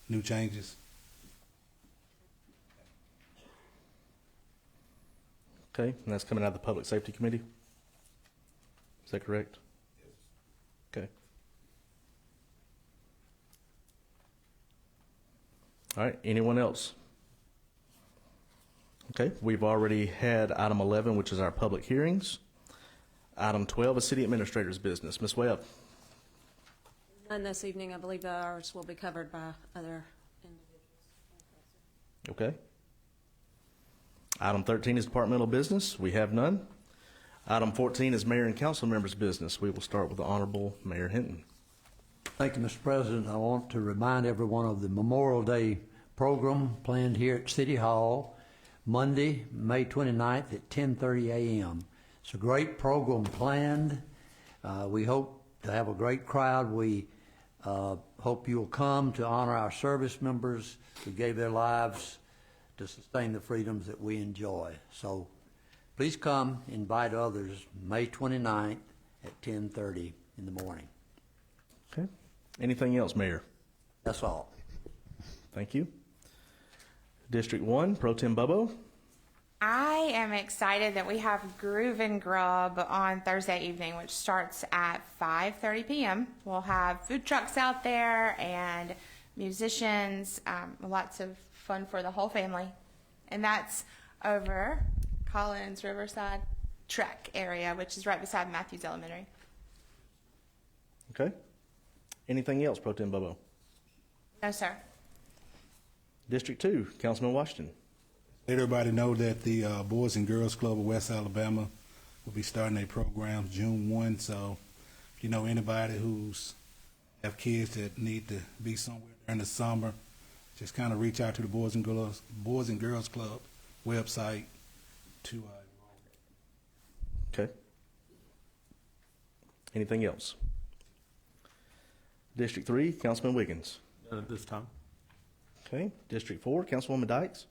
new changes. Okay, and that's coming out of the Public Safety Committee? Is that correct? Okay. All right, anyone else? Okay, we've already had item 11, which is our public hearings. Item 12 is city administrator's business. Ms. Webb. None this evening. I believe that ours will be covered by other individuals. Okay. Item 13 is departmental business. We have none. Item 14 is mayor and council members' business. We will start with the Honorable Mayor Hinton. Thank you, Mr. President. I want to remind everyone of the Memorial Day program planned here at City Hall, Monday, May 29th at 10:30 a.m. It's a great program planned. We hope to have a great crowd. We hope you'll come to honor our service members who gave their lives to sustain the freedoms that we enjoy. So please come, invite others, May 29th at 10:30 in the morning. Okay. Anything else, Mayor? That's all. Thank you. District 1, Pro Tem Bobo. I am excited that we have Groove and Grub on Thursday evening, which starts at 5:30 p.m. We'll have food trucks out there and musicians, lots of fun for the whole family. And that's over Collins Riverside Trek area, which is right beside Matthews Elementary. Okay. Anything else, Pro Tem Bobo? No, sir. District 2, Councilman Washington. Let everybody know that the Boys and Girls Club of West Alabama will be starting their programs June 1. So, if you know anybody who's have kids that need to be somewhere during the summer, just kind of reach out to the Boys and Girls Club website to. Okay. Anything else? District 3, Councilman Wiggins. None at this time. Okay. District 4, Councilwoman Dykes.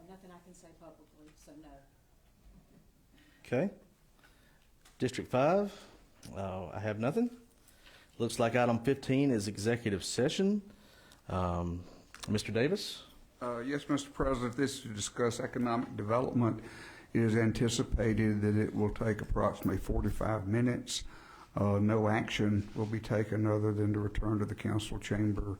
Nothing I can say publicly, so no. Okay. District 5, I have nothing. Looks like item 15 is executive session. Mr. Davis? Yes, Mr. President, this is to discuss economic development. It is anticipated that it will take approximately 45 minutes. No action will be taken other than to return to the council chamber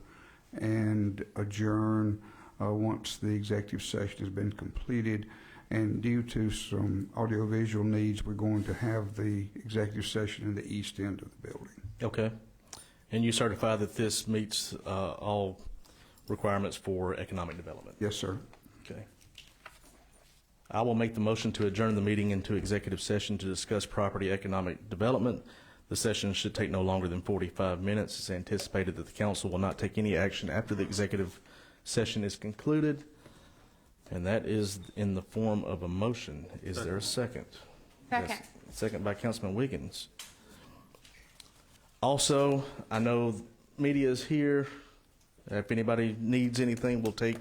and adjourn once the executive session has been completed. And due to some audiovisual needs, we're going to have the executive session in the east end of the building. Okay. And you certify that this meets all requirements for economic development? Yes, sir. Okay. I will make the motion to adjourn the meeting into executive session to discuss property economic development. The session should take no longer than 45 minutes. It's anticipated that the council will not take any action after the executive session is concluded, and that is in the form of a motion. Is there a second? Second. Yes. Second by Councilman Wiggins. Also, I know media is here. If anybody needs anything, we'll take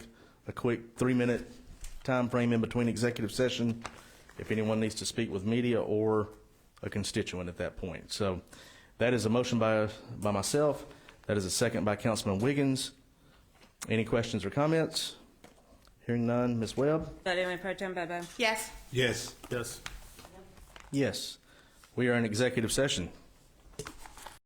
a quick 3-minute time frame in between executive session if anyone needs to speak with media or a constituent at that point. So that is a motion by myself. That is a second by Councilman Wiggins. Any questions or comments? Hearing none. Ms. Webb? Pro Tem Bobo. Yes. Yes. Yes. Yes. We are in executive session.